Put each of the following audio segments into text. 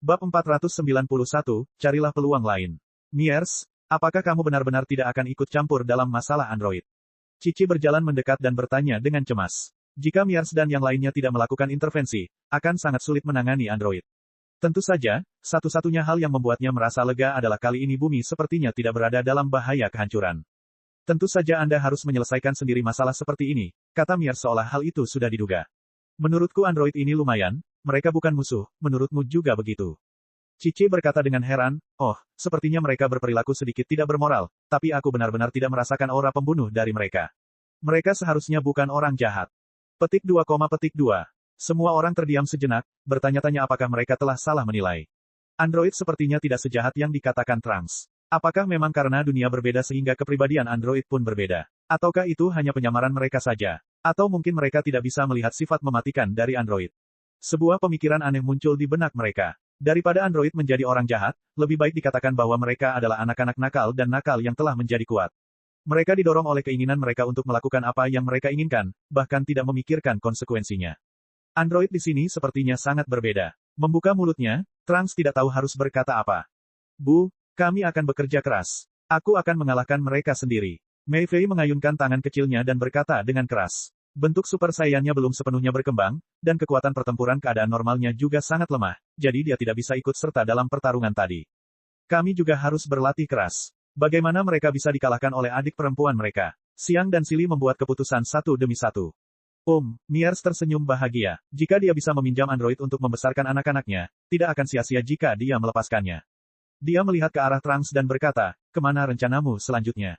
Bab 491, carilah peluang lain. Myers, apakah kamu benar-benar tidak akan ikut campur dalam masalah android? Cici berjalan mendekat dan bertanya dengan cemas. Jika Myers dan yang lainnya tidak melakukan intervensi, akan sangat sulit menangani android. Tentu saja, satu-satunya hal yang membuatnya merasa lega adalah kali ini bumi sepertinya tidak berada dalam bahaya kehancuran. Tentu saja Anda harus menyelesaikan sendiri masalah seperti ini, kata Myers seolah hal itu sudah diduga. Menurutku android ini lumayan, mereka bukan musuh, menurutmu juga begitu. Cici berkata dengan heran, oh, sepertinya mereka berperilaku sedikit tidak bermoral, tapi aku benar-benar tidak merasakan aura pembunuh dari mereka. Mereka seharusnya bukan orang jahat. Petik 2, petik 2. Semua orang terdiam sejenak, bertanya-tanya apakah mereka telah salah menilai. Android sepertinya tidak sejahat yang dikatakan Trunks. Apakah memang karena dunia berbeda sehingga kepribadian android pun berbeda? Ataukah itu hanya penyamaran mereka saja? Atau mungkin mereka tidak bisa melihat sifat mematikan dari android? Sebuah pemikiran aneh muncul di benak mereka. Daripada android menjadi orang jahat, lebih baik dikatakan bahwa mereka adalah anak-anak nakal dan nakal yang telah menjadi kuat. Mereka didorong oleh keinginan mereka untuk melakukan apa yang mereka inginkan, bahkan tidak memikirkan konsekuensinya. Android di sini sepertinya sangat berbeda. Membuka mulutnya, Trunks tidak tahu harus berkata apa. Bu, kami akan bekerja keras. Aku akan mengalahkan mereka sendiri. Mei Fei mengayunkan tangan kecilnya dan berkata dengan keras. Bentuk Super Saiyan-nya belum sepenuhnya berkembang, dan kekuatan pertempuran keadaan normalnya juga sangat lemah, jadi dia tidak bisa ikut serta dalam pertarungan tadi. Kami juga harus berlatih keras. Bagaimana mereka bisa dikalahkan oleh adik perempuan mereka? Xiang dan Sili membuat keputusan satu demi satu. Myers tersenyum bahagia. Jika dia bisa meminjam android untuk membesarkan anak-anaknya, tidak akan sia-sia jika dia melepaskannya. Dia melihat ke arah Trunks dan berkata, kemana rencanamu selanjutnya?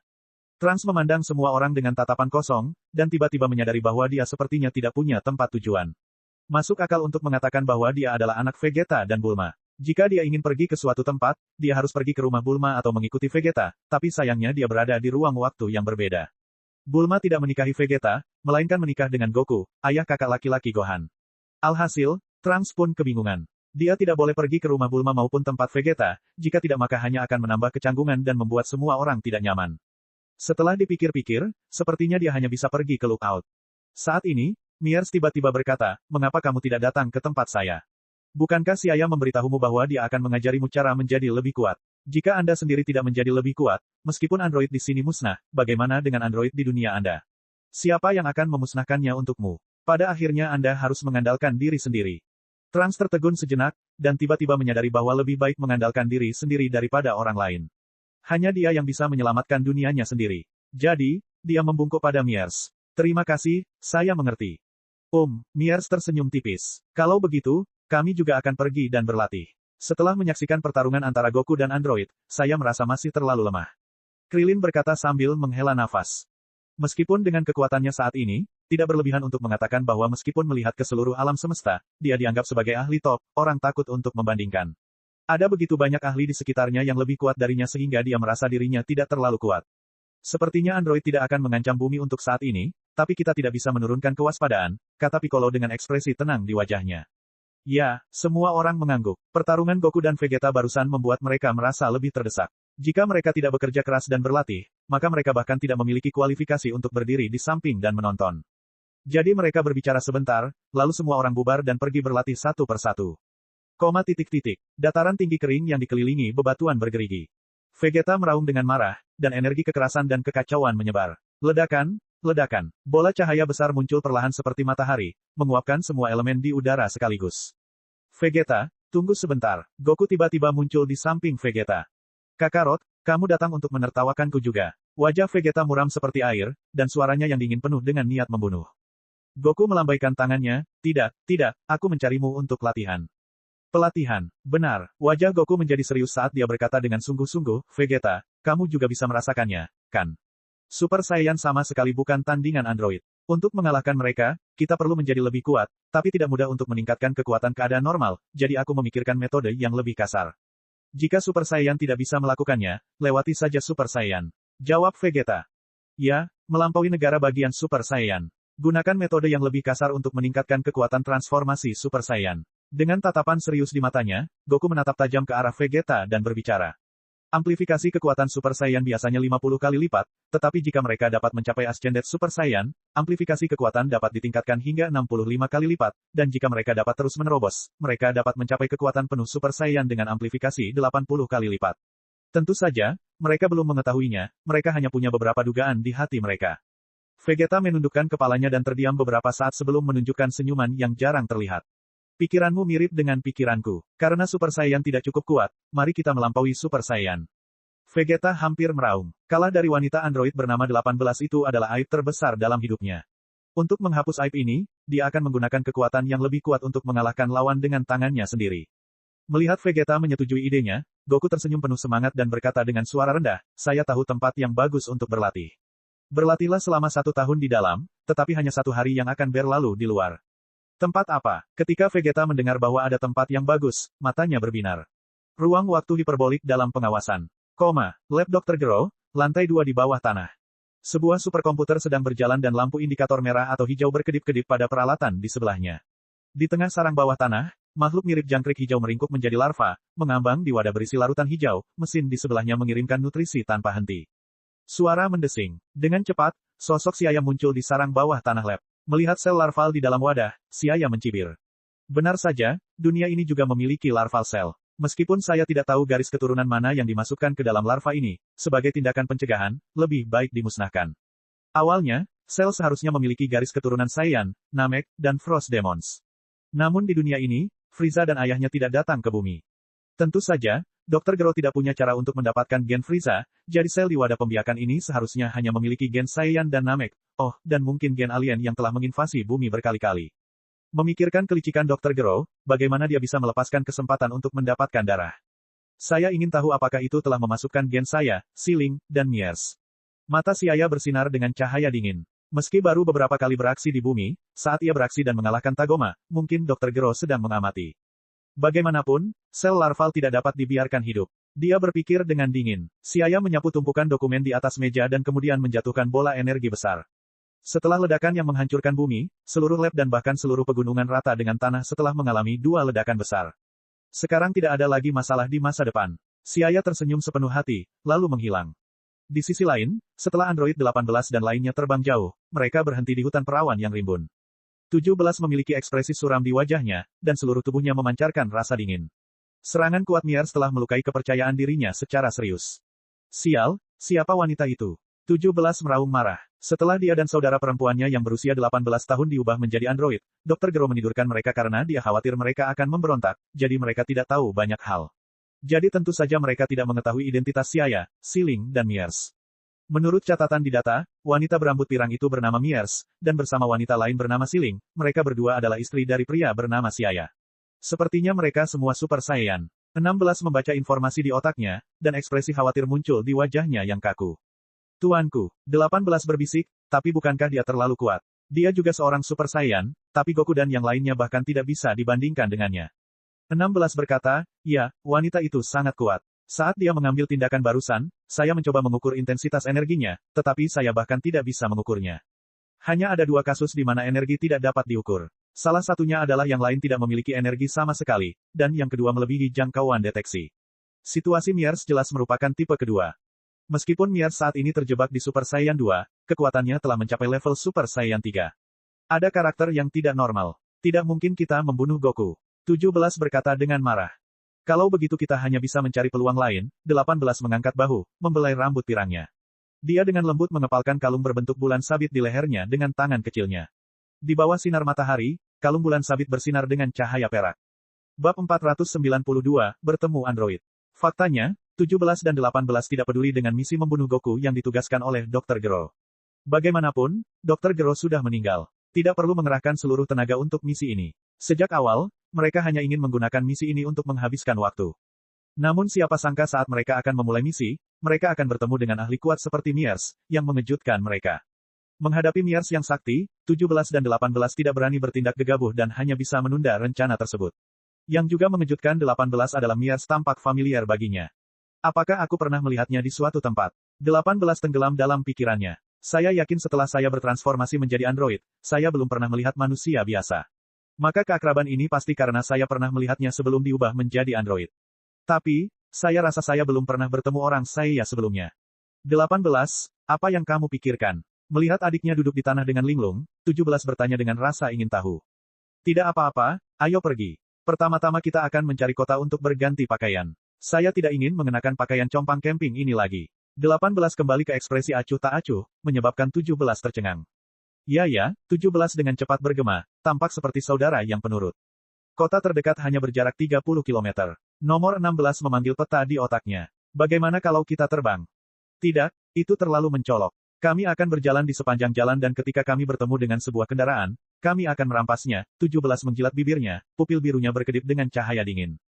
Trunks memandang semua orang dengan tatapan kosong, dan tiba-tiba menyadari bahwa dia sepertinya tidak punya tempat tujuan. Masuk akal untuk mengatakan bahwa dia adalah anak Vegeta dan Bulma. Jika dia ingin pergi ke suatu tempat, dia harus pergi ke rumah Bulma atau mengikuti Vegeta, tapi sayangnya dia berada di ruang waktu yang berbeda. Bulma tidak menikahi Vegeta, melainkan menikah dengan Goku, ayah kakak laki-laki Gohan. Alhasil, Trunks pun kebingungan. Dia tidak boleh pergi ke rumah Bulma maupun tempat Vegeta, jika tidak maka hanya akan menambah kecanggungan dan membuat semua orang tidak nyaman. Setelah dipikir-pikir, sepertinya dia hanya bisa pergi ke lookout. Saat ini, Myers tiba-tiba berkata, mengapa kamu tidak datang ke tempat saya? Bukankah si ayah memberitahumu bahwa dia akan mengajarimu cara menjadi lebih kuat? Jika Anda sendiri tidak menjadi lebih kuat, meskipun android di sini musnah, bagaimana dengan android di dunia Anda? Siapa yang akan memusnahkannya untukmu? Pada akhirnya Anda harus mengandalkan diri sendiri. Trunks tertegun sejenak, dan tiba-tiba menyadari bahwa lebih baik mengandalkan diri sendiri daripada orang lain. Hanya dia yang bisa menyelamatkan dunianya sendiri. Jadi, dia membungkuk pada Myers. Terima kasih, saya mengerti. Myers tersenyum tipis. Kalau begitu, kami juga akan pergi dan berlatih. Setelah menyaksikan pertarungan antara Goku dan android, saya merasa masih terlalu lemah. Krillin berkata sambil menghela nafas. Meskipun dengan kekuatannya saat ini, tidak berlebihan untuk mengatakan bahwa meskipun melihat ke seluruh alam semesta, dia dianggap sebagai ahli top, orang takut untuk membandingkan. Ada begitu banyak ahli di sekitarnya yang lebih kuat darinya sehingga dia merasa dirinya tidak terlalu kuat. Sepertinya android tidak akan mengancam bumi untuk saat ini, tapi kita tidak bisa menurunkan kewaspadaan, kata Piccolo dengan ekspresi tenang di wajahnya. Ya, semua orang mengangguk. Pertarungan Goku dan Vegeta barusan membuat mereka merasa lebih terdesak. Jika mereka tidak bekerja keras dan berlatih, maka mereka bahkan tidak memiliki kualifikasi untuk berdiri di samping dan menonton. Jadi mereka berbicara sebentar, lalu semua orang bubar dan pergi berlatih satu persatu. Dataran tinggi kering yang dikelilingi bebatuan bergerigi. Vegeta meraung dengan marah, dan energi kekerasan dan kekacauan menyebar. Ledakan, ledakan. Bola cahaya besar muncul perlahan seperti matahari, menguapkan semua elemen di udara sekaligus. Vegeta, tunggu sebentar. Goku tiba-tiba muncul di samping Vegeta. Kakarot, kamu datang untuk menertawakanku juga. Wajah Vegeta muram seperti air, dan suaranya yang dingin penuh dengan niat membunuh. Goku melambaikan tangannya, tidak, aku mencarimu untuk latihan. Pelatihan, benar. Wajah Goku menjadi serius saat dia berkata dengan sungguh-sungguh, Vegeta, kamu juga bisa merasakannya, kan? Super Saiyan sama sekali bukan tandingan android. Untuk mengalahkan mereka, kita perlu menjadi lebih kuat, tapi tidak mudah untuk meningkatkan kekuatan keadaan normal, jadi aku memikirkan metode yang lebih kasar. Jika Super Saiyan tidak bisa melakukannya, lewati saja Super Saiyan. Jawab Vegeta. Ya, melampaui negara bagian Super Saiyan. Gunakan metode yang lebih kasar untuk meningkatkan kekuatan transformasi Super Saiyan. Dengan tatapan serius di matanya, Goku menatap tajam ke arah Vegeta dan berbicara. Amplifikasi kekuatan Super Saiyan biasanya 50 kali lipat, tetapi jika mereka dapat mencapai Ascended Super Saiyan, amplifikasi kekuatan dapat ditingkatkan hingga 65 kali lipat, dan jika mereka dapat terus menerobos, mereka dapat mencapai kekuatan penuh Super Saiyan dengan amplifikasi 80 kali lipat. Tentu saja, mereka belum mengetahuinya, mereka hanya punya beberapa dugaan di hati mereka. Vegeta menundukkan kepalanya dan terdiam beberapa saat sebelum menunjukkan senyuman yang jarang terlihat. Pikiranmu mirip dengan pikiranku. Karena Super Saiyan tidak cukup kuat, mari kita melampaui Super Saiyan. Vegeta hampir meraung. Kalah dari wanita android bernama 18 itu adalah aib terbesar dalam hidupnya. Untuk menghapus aib ini, dia akan menggunakan kekuatan yang lebih kuat untuk mengalahkan lawan dengan tangannya sendiri. Melihat Vegeta menyetujui idenya, Goku tersenyum penuh semangat dan berkata dengan suara rendah, saya tahu tempat yang bagus untuk berlatih. Berlatihlah selama 1 tahun di dalam, tetapi hanya 1 hari yang akan berlalu di luar. Tempat apa? Ketika Vegeta mendengar bahwa ada tempat yang bagus, matanya berbinar. Ruang waktu hiperbolik dalam pengawasan. Lab Dr. Gero, lantai 2 di bawah tanah. Sebuah superkomputer sedang berjalan dan lampu indikator merah atau hijau berkedip-kedip pada peralatan di sebelahnya. Di tengah sarang bawah tanah, makhluk mirip jangkrik hijau meringkuk menjadi larva, mengambang di wadah berisi larutan hijau, mesin di sebelahnya mengirimkan nutrisi tanpa henti. Suara mendesing. Dengan cepat, sosok si ayam muncul di sarang bawah tanah lab. Melihat sel larval di dalam wadah, si ayam mencibir. Benar saja, dunia ini juga memiliki larval sel. Meskipun saya tidak tahu garis keturunan mana yang dimasukkan ke dalam larva ini, sebagai tindakan pencegahan, lebih baik dimusnahkan. Awalnya, sel seharusnya memiliki garis keturunan Saiyan, Namek, dan Frost Demons. Namun di dunia ini, Frieza dan ayahnya tidak datang ke bumi. Tentu saja, Dr. Gero tidak punya cara untuk mendapatkan gen Frieza, jadi sel di wadah pembiakan ini seharusnya hanya memiliki gen Saiyan dan Namek, dan mungkin gen alien yang telah menginvasi bumi berkali-kali. Memikirkan kelicikan Dr. Gero, bagaimana dia bisa melepaskan kesempatan untuk mendapatkan darah. Saya ingin tahu apakah itu telah memasukkan gen saya, Siling, dan Miers. Mata si ayah bersinar dengan cahaya dingin. Meski baru beberapa kali beraksi di bumi, saat ia beraksi dan mengalahkan Tagoma, mungkin Dr. Gero sedang mengamati. Bagaimanapun, sel larval tidak dapat dibiarkan hidup. Dia berpikir dengan dingin. Si ayam menyapu tumpukan dokumen di atas meja dan kemudian menjatuhkan bola energi besar. Setelah ledakan yang menghancurkan bumi, seluruh lab dan bahkan seluruh pegunungan rata dengan tanah setelah mengalami 2 ledakan besar. Sekarang tidak ada lagi masalah di masa depan. Si ayah tersenyum sepenuh hati, lalu menghilang. Di sisi lain, setelah Android 18 dan lainnya terbang jauh, mereka berhenti di hutan perawan yang rimbun. 17 memiliki ekspresi suram di wajahnya, dan seluruh tubuhnya memancarkan rasa dingin. Serangan kuat Miers telah melukai kepercayaan dirinya secara serius. Sial, siapa wanita itu? 17 meraung marah. Setelah dia dan saudara perempuannya yang berusia 18 tahun diubah menjadi android, Dr. Gero menidurkan mereka karena dia khawatir mereka akan memberontak, jadi mereka tidak tahu banyak hal. Jadi tentu saja mereka tidak mengetahui identitas Siaya, Siling, dan Miers. Menurut catatan di data, wanita berambut pirang itu bernama Miers, dan bersama wanita lain bernama Siling, mereka berdua adalah istri dari pria bernama Siaya. Sepertinya mereka semua Super Saiyan. 16 membaca informasi di otaknya, dan ekspresi khawatir muncul di wajahnya yang kaku. Tuanku, 18 berbisik, tapi bukankah dia terlalu kuat? Dia juga seorang Super Saiyan, tapi Goku dan yang lainnya bahkan tidak bisa dibandingkan dengannya. 16 berkata, ya, wanita itu sangat kuat. Saat dia mengambil tindakan barusan, saya mencoba mengukur intensitas energinya, tetapi saya bahkan tidak bisa mengukurnya. Hanya ada 2 kasus di mana energi tidak dapat diukur. Salah satunya adalah yang lain tidak memiliki energi sama sekali, dan yang kedua melebihi jangkauan deteksi. Situasi Miers jelas merupakan tipe kedua. Meskipun Miers saat ini terjebak di Super Saiyan 2, kekuatannya telah mencapai level Super Saiyan 3. Ada karakter yang tidak normal. Tidak mungkin kita membunuh Goku. 17 berkata dengan marah. Kalau begitu kita hanya bisa mencari peluang lain, 18 mengangkat bahu, membelai rambut pirangnya. Dia dengan lembut mengepalkan kalung berbentuk bulan sabit di lehernya dengan tangan kecilnya. Di bawah sinar matahari, kalung bulan sabit bersinar dengan cahaya perak. Bab 492, bertemu android. Faktanya, 17 dan 18 tidak peduli dengan misi membunuh Goku yang ditugaskan oleh Dr. Gero. Bagaimanapun, Dr. Gero sudah meninggal. Tidak perlu mengerahkan seluruh tenaga untuk misi ini. Sejak awal, mereka hanya ingin menggunakan misi ini untuk menghabiskan waktu. Namun siapa sangka saat mereka akan memulai misi, mereka akan bertemu dengan ahli kuat seperti Miers, yang mengejutkan mereka. Menghadapi Miers yang sakti, 17 dan 18 tidak berani bertindak gegabah dan hanya bisa menunda rencana tersebut. Yang juga mengejutkan 18 adalah Miers tampak familiar baginya. Apakah aku pernah melihatnya di suatu tempat? 18 tenggelam dalam pikirannya. Saya yakin setelah saya bertransformasi menjadi android, saya belum pernah melihat manusia biasa. Maka keakraban ini pasti karena saya pernah melihatnya sebelum diubah menjadi android. Tapi, Saya rasa saya belum pernah bertemu orang saya sebelumnya. 18. Apa yang kamu pikirkan? Melihat adiknya duduk di tanah dengan linglung, 17 bertanya dengan rasa ingin tahu. Tidak apa-apa, ayo pergi. Pertama-tama kita akan mencari kota untuk berganti pakaian. Saya tidak ingin mengenakan pakaian compang camping ini lagi. 18 kembali ke ekspresi acuh tak acuh, menyebabkan 17 tercengang. Ya, 17 dengan cepat bergema, tampak seperti saudara yang penurut. Kota terdekat hanya berjarak 30 km. Nomor 16 memanggil peta di otaknya. Bagaimana kalau kita terbang? Tidak, itu terlalu mencolok. Kami akan berjalan di sepanjang jalan dan ketika kami bertemu dengan sebuah kendaraan, kami akan merampasnya. 17 menjilat bibirnya, pupil birunya berkedip dengan cahaya dingin.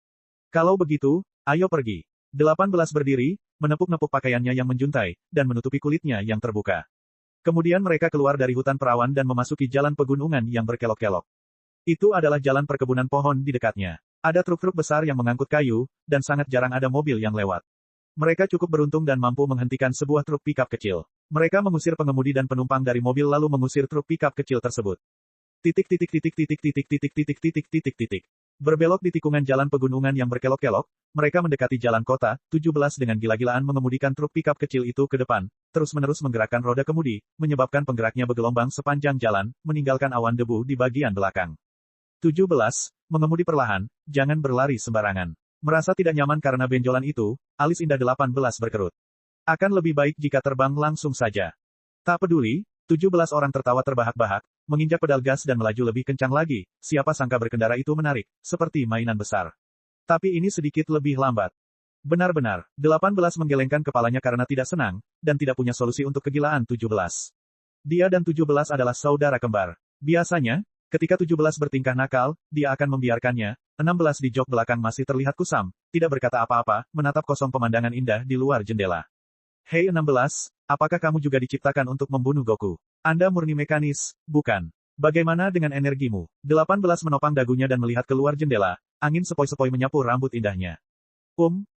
Kalau begitu, ayo pergi. 18 berdiri, menepuk-nepuk pakaiannya yang menjuntai, dan menutupi kulitnya yang terbuka. Kemudian mereka keluar dari hutan perawan dan memasuki jalan pegunungan yang berkelok-kelok. Itu adalah jalan perkebunan pohon di dekatnya. Ada truk-truk besar yang mengangkut kayu, dan sangat jarang ada mobil yang lewat. Mereka cukup beruntung dan mampu menghentikan sebuah truk pikap kecil. Mereka mengusir pengemudi dan penumpang dari mobil lalu mengusir truk pikap kecil tersebut. Berbelok di tikungan jalan pegunungan yang berkelok-kelok, mereka mendekati jalan kota, 17 dengan gila-gilaan mengemudikan truk pikap kecil itu ke depan, terus-menerus menggerakkan roda kemudi, menyebabkan penggeraknya bergelombang sepanjang jalan, meninggalkan awan debu di bagian belakang. 17. Mengemudi perlahan, jangan berlari sembarangan. Merasa tidak nyaman karena benjolan itu, alis indah 18 berkerut. Akan lebih baik jika terbang langsung saja. Tak peduli, 17 orang tertawa terbahak-bahak, menginjak pedal gas dan melaju lebih kencang lagi, siapa sangka berkendara itu menarik, seperti mainan besar. Tapi ini sedikit lebih lambat. Benar-benar, 18 menggelengkan kepalanya karena tidak senang, dan tidak punya solusi untuk kegilaan 17. Dia dan 17 adalah saudara kembar. Biasanya, ketika 17 bertingkah nakal, dia akan membiarkannya. 16 di jok belakang masih terlihat kusam, tidak berkata apa-apa, menatap kosong pemandangan indah di luar jendela. Hei 16, apakah kamu juga diciptakan untuk membunuh Goku? Anda murni mekanis, bukan? Bagaimana dengan energimu? 18 menopang dagunya dan melihat keluar jendela, angin sepoi-sepoi menyapu rambut indahnya.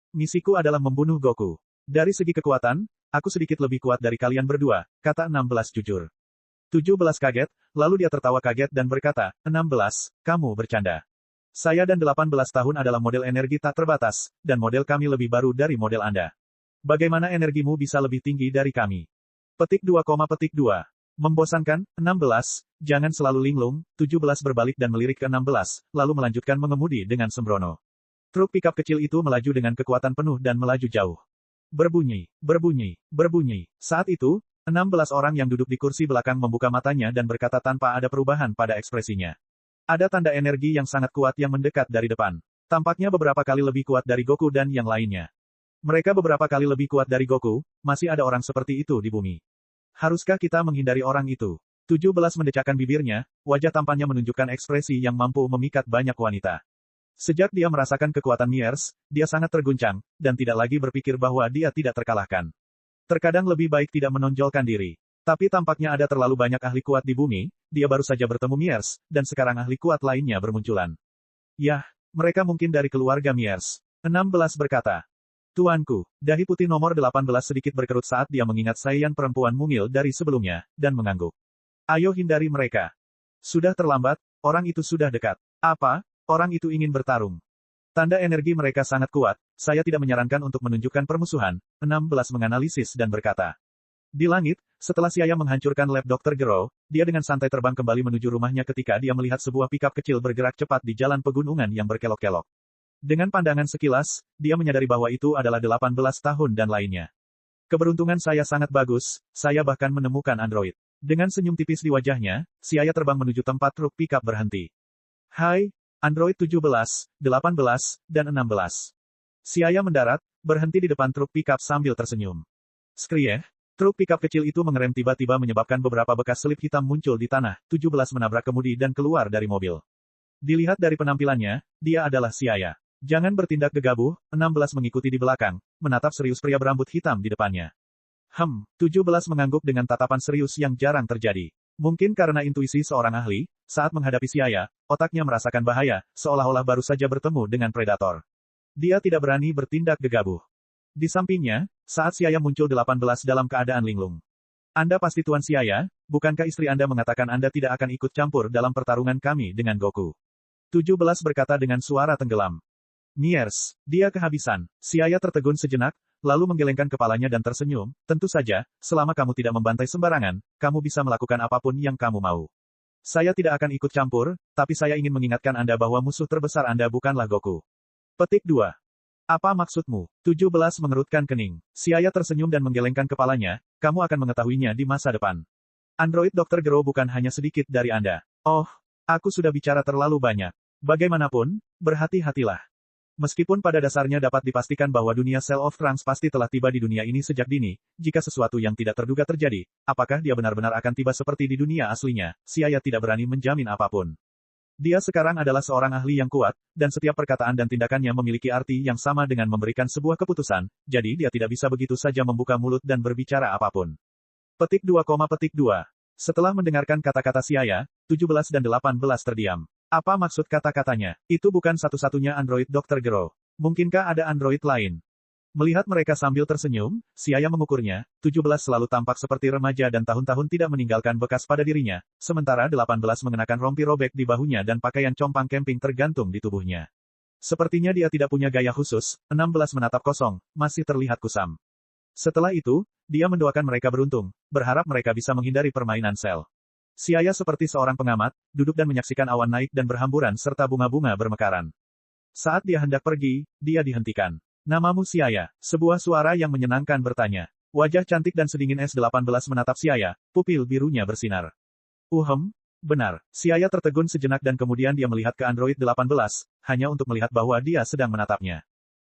Misiku adalah membunuh Goku. Dari segi kekuatan, aku sedikit lebih kuat dari kalian berdua, kata 16 jujur. 17 kaget, lalu dia tertawa kaget dan berkata, 16, kamu bercanda. Saya dan 18 tahun adalah model energi tak terbatas, dan model kami lebih baru dari model Anda. Bagaimana energimu bisa lebih tinggi dari kami? Petik 2, Membosankan, 16, jangan selalu linglung, 17 berbalik dan melirik ke 16, lalu melanjutkan mengemudi dengan sembrono. Truk pikap kecil itu melaju dengan kekuatan penuh dan melaju jauh. Berbunyi. Saat itu, 16 orang yang duduk di kursi belakang membuka matanya dan berkata tanpa ada perubahan pada ekspresinya. Ada tanda energi yang sangat kuat yang mendekat dari depan. Tampaknya beberapa kali lebih kuat dari Goku dan yang lainnya. Mereka beberapa kali lebih kuat dari Goku, masih ada orang seperti itu di bumi. Haruskah kita menghindari orang itu? 17 mendecakkan bibirnya, wajah tampannya menunjukkan ekspresi yang mampu memikat banyak wanita. Sejak dia merasakan kekuatan Miers, dia sangat terguncang, dan tidak lagi berpikir bahwa dia tidak terkalahkan. Terkadang lebih baik tidak menonjolkan diri. Tapi tampaknya ada terlalu banyak ahli kuat di bumi, dia baru saja bertemu Miers, dan sekarang ahli kuat lainnya bermunculan. Yah, mereka mungkin dari keluarga Miers. 16 berkata. Tuanku, dahi putih nomor 18 sedikit berkerut saat dia mengingat Saiyan perempuan mungil dari sebelumnya, dan mengangguk. Ayo hindari mereka. Sudah terlambat, orang itu sudah dekat. Apa? Orang itu ingin bertarung. Tanda energi mereka sangat kuat, saya tidak menyarankan untuk menunjukkan permusuhan. 16 menganalisis dan berkata. Di langit, setelah Siaya menghancurkan lab Dr. Gero, dia dengan santai terbang kembali menuju rumahnya ketika dia melihat sebuah pikap kecil bergerak cepat di jalan pegunungan yang berkelok-kelok. Dengan pandangan sekilas, dia menyadari bahwa itu adalah 18 tahun dan lainnya. Keberuntungan saya sangat bagus, saya bahkan menemukan android. Dengan senyum tipis di wajahnya, Siaya terbang menuju tempat truk pikap berhenti. Hai, android 17, 18, dan 16. Siaya mendarat, berhenti di depan truk pikap sambil tersenyum. Skrieh, truk pikap kecil itu mengerem tiba-tiba menyebabkan beberapa bekas selip hitam muncul di tanah, 17 menabrak kemudi dan keluar dari mobil. Dilihat dari penampilannya, dia adalah Siaya. Jangan bertindak gegabah, 16 mengikuti di belakang, menatap serius pria berambut hitam di depannya. 17 mengangguk dengan tatapan serius yang jarang terjadi. Mungkin karena intuisi seorang ahli, saat menghadapi Siaya, otaknya merasakan bahaya, seolah-olah baru saja bertemu dengan predator. Dia tidak berani bertindak gegabah. Di sampingnya, saat Siaya muncul 18 dalam keadaan linglung. Anda pasti Tuan Siaya, bukankah istri Anda mengatakan Anda tidak akan ikut campur dalam pertarungan kami dengan Goku? 17 berkata dengan suara tenggelam. Miers, dia kehabisan. Siaya tertegun sejenak, lalu menggelengkan kepalanya dan tersenyum. Tentu saja, selama kamu tidak membantai sembarangan, kamu bisa melakukan apapun yang kamu mau. Saya tidak akan ikut campur, tapi saya ingin mengingatkan Anda bahwa musuh terbesar Anda bukanlah Goku. Petik 2. Apa maksudmu? 17 mengerutkan kening. Siaya tersenyum dan menggelengkan kepalanya, kamu akan mengetahuinya di masa depan. Android Dr. Gero bukan hanya sedikit dari Anda. Oh, aku sudah bicara terlalu banyak. Bagaimanapun, berhati-hatilah. Meskipun pada dasarnya dapat dipastikan bahwa dunia Cell of Trunks pasti telah tiba di dunia ini sejak dini, jika sesuatu yang tidak terduga terjadi, apakah dia benar-benar akan tiba seperti di dunia aslinya, Siaya tidak berani menjamin apapun. Dia sekarang adalah seorang ahli yang kuat, dan setiap perkataan dan tindakannya memiliki arti yang sama dengan memberikan sebuah keputusan, jadi dia tidak bisa begitu saja membuka mulut dan berbicara apapun. Petik 2, petik 2. Setelah mendengarkan kata-kata Siaya, 17 dan 18 terdiam. Apa maksud kata-katanya? Itu bukan satu-satunya android Dr. Gero. Mungkinkah ada android lain? Melihat mereka sambil tersenyum, Siaya mengukurnya, 17 selalu tampak seperti remaja dan tahun-tahun tidak meninggalkan bekas pada dirinya, sementara 18 mengenakan rompi robek di bahunya dan pakaian compang camping tergantung di tubuhnya. Sepertinya dia tidak punya gaya khusus, 16 menatap kosong, masih terlihat kusam. Setelah itu, dia mendoakan mereka beruntung, berharap mereka bisa menghindari permainan sel. Siaya seperti seorang pengamat, duduk dan menyaksikan awan naik dan berhamburan serta bunga-bunga bermekaran. Saat dia hendak pergi, dia dihentikan. Namamu Siaya, sebuah suara yang menyenangkan bertanya. Wajah cantik dan sedingin S-18 menatap Siaya, pupil birunya bersinar. Benar. Siaya tertegun sejenak dan kemudian dia melihat ke Android 18, hanya untuk melihat bahwa dia sedang menatapnya.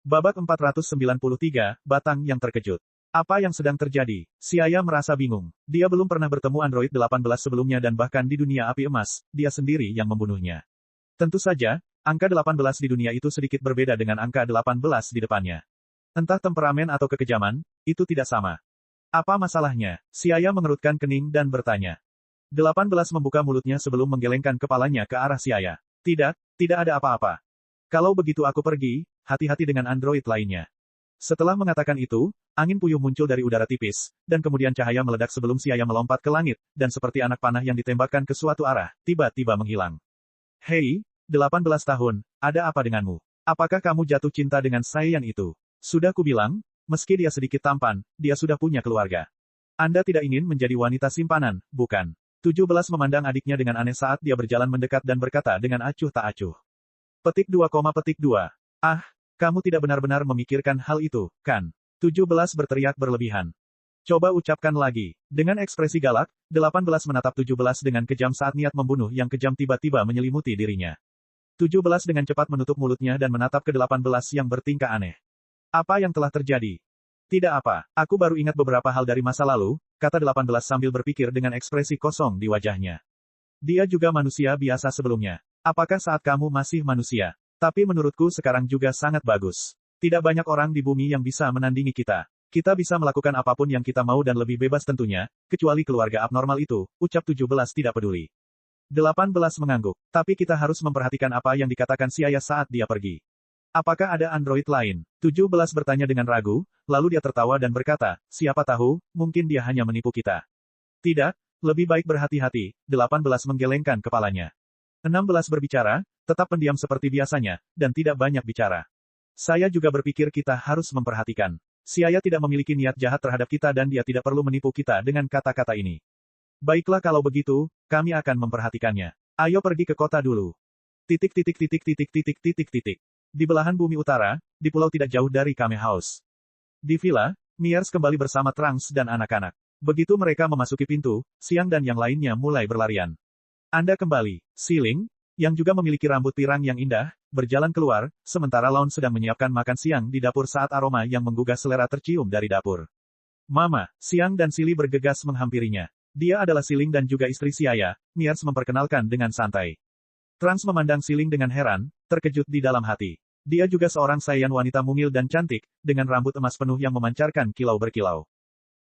Babak 493, Batang yang terkejut. Apa yang sedang terjadi? Siaya merasa bingung. Dia belum pernah bertemu Android 18 sebelumnya dan bahkan di dunia api emas, dia sendiri yang membunuhnya. Tentu saja, angka 18 di dunia itu sedikit berbeda dengan angka 18 di depannya. Entah temperamen atau kekejaman, itu tidak sama. Apa masalahnya? Siaya mengerutkan kening dan bertanya. 18 membuka mulutnya sebelum menggelengkan kepalanya ke arah Siaya. Tidak ada apa-apa. Kalau begitu aku pergi, hati-hati dengan android lainnya. Setelah mengatakan itu, angin puyuh muncul dari udara tipis, dan kemudian cahaya meledak sebelum Siaya melompat ke langit, dan seperti anak panah yang ditembakkan ke suatu arah, tiba-tiba menghilang. Hei, 18 tahun, ada apa denganmu? Apakah kamu jatuh cinta dengan Saiyan itu? Sudah kubilang, meski dia sedikit tampan, dia sudah punya keluarga. Anda tidak ingin menjadi wanita simpanan, bukan? 17 memandang adiknya dengan aneh saat dia berjalan mendekat dan berkata dengan acuh tak acuh. Petik 2, petik 2. Ah, kamu tidak benar-benar memikirkan hal itu, kan? 17 berteriak berlebihan. Coba ucapkan lagi. Dengan ekspresi galak, 18 menatap 17 dengan kejam saat niat membunuh yang kejam tiba-tiba menyelimuti dirinya. 17 dengan cepat menutup mulutnya dan menatap ke 18 yang bertingkah aneh. Apa yang telah terjadi? Tidak apa, aku baru ingat beberapa hal dari masa lalu, kata 18 sambil berpikir dengan ekspresi kosong di wajahnya. Dia juga manusia biasa sebelumnya. Apakah saat kamu masih manusia? Tapi menurutku sekarang juga sangat bagus. Tidak banyak orang di bumi yang bisa menandingi kita. Kita bisa melakukan apapun yang kita mau dan lebih bebas tentunya, kecuali keluarga abnormal itu, ucap 17 tidak peduli. 18 mengangguk. Tapi kita harus memperhatikan apa yang dikatakan Siaya saat dia pergi. Apakah ada android lain? 17 bertanya dengan ragu, lalu dia tertawa dan berkata, siapa tahu, mungkin dia hanya menipu kita. Tidak, lebih baik berhati-hati, 18 menggelengkan kepalanya. 16 berbicara, tetap pendiam seperti biasanya, dan tidak banyak bicara. Saya juga berpikir kita harus memperhatikan. Siaya tidak memiliki niat jahat terhadap kita dan dia tidak perlu menipu kita dengan kata-kata ini. Baiklah kalau begitu, kami akan memperhatikannya. Ayo pergi ke kota dulu. Di belahan bumi utara, di pulau tidak jauh dari Kame House. Di villa, Miers kembali bersama Trunks dan anak-anak. Begitu mereka memasuki pintu, Siang dan yang lainnya mulai berlarian. Anda kembali. Siling, yang juga memiliki rambut pirang yang indah, berjalan keluar, sementara Laun sedang menyiapkan makan siang di dapur saat aroma yang menggugah selera tercium dari dapur. Mama, Siang dan Sili bergegas menghampirinya. Dia adalah Siling dan juga istri Siaya, Miers memperkenalkan dengan santai. Trunks memandang Siling dengan heran, terkejut di dalam hati. Dia juga seorang Saiyan wanita mungil dan cantik, dengan rambut emas penuh yang memancarkan kilau berkilau.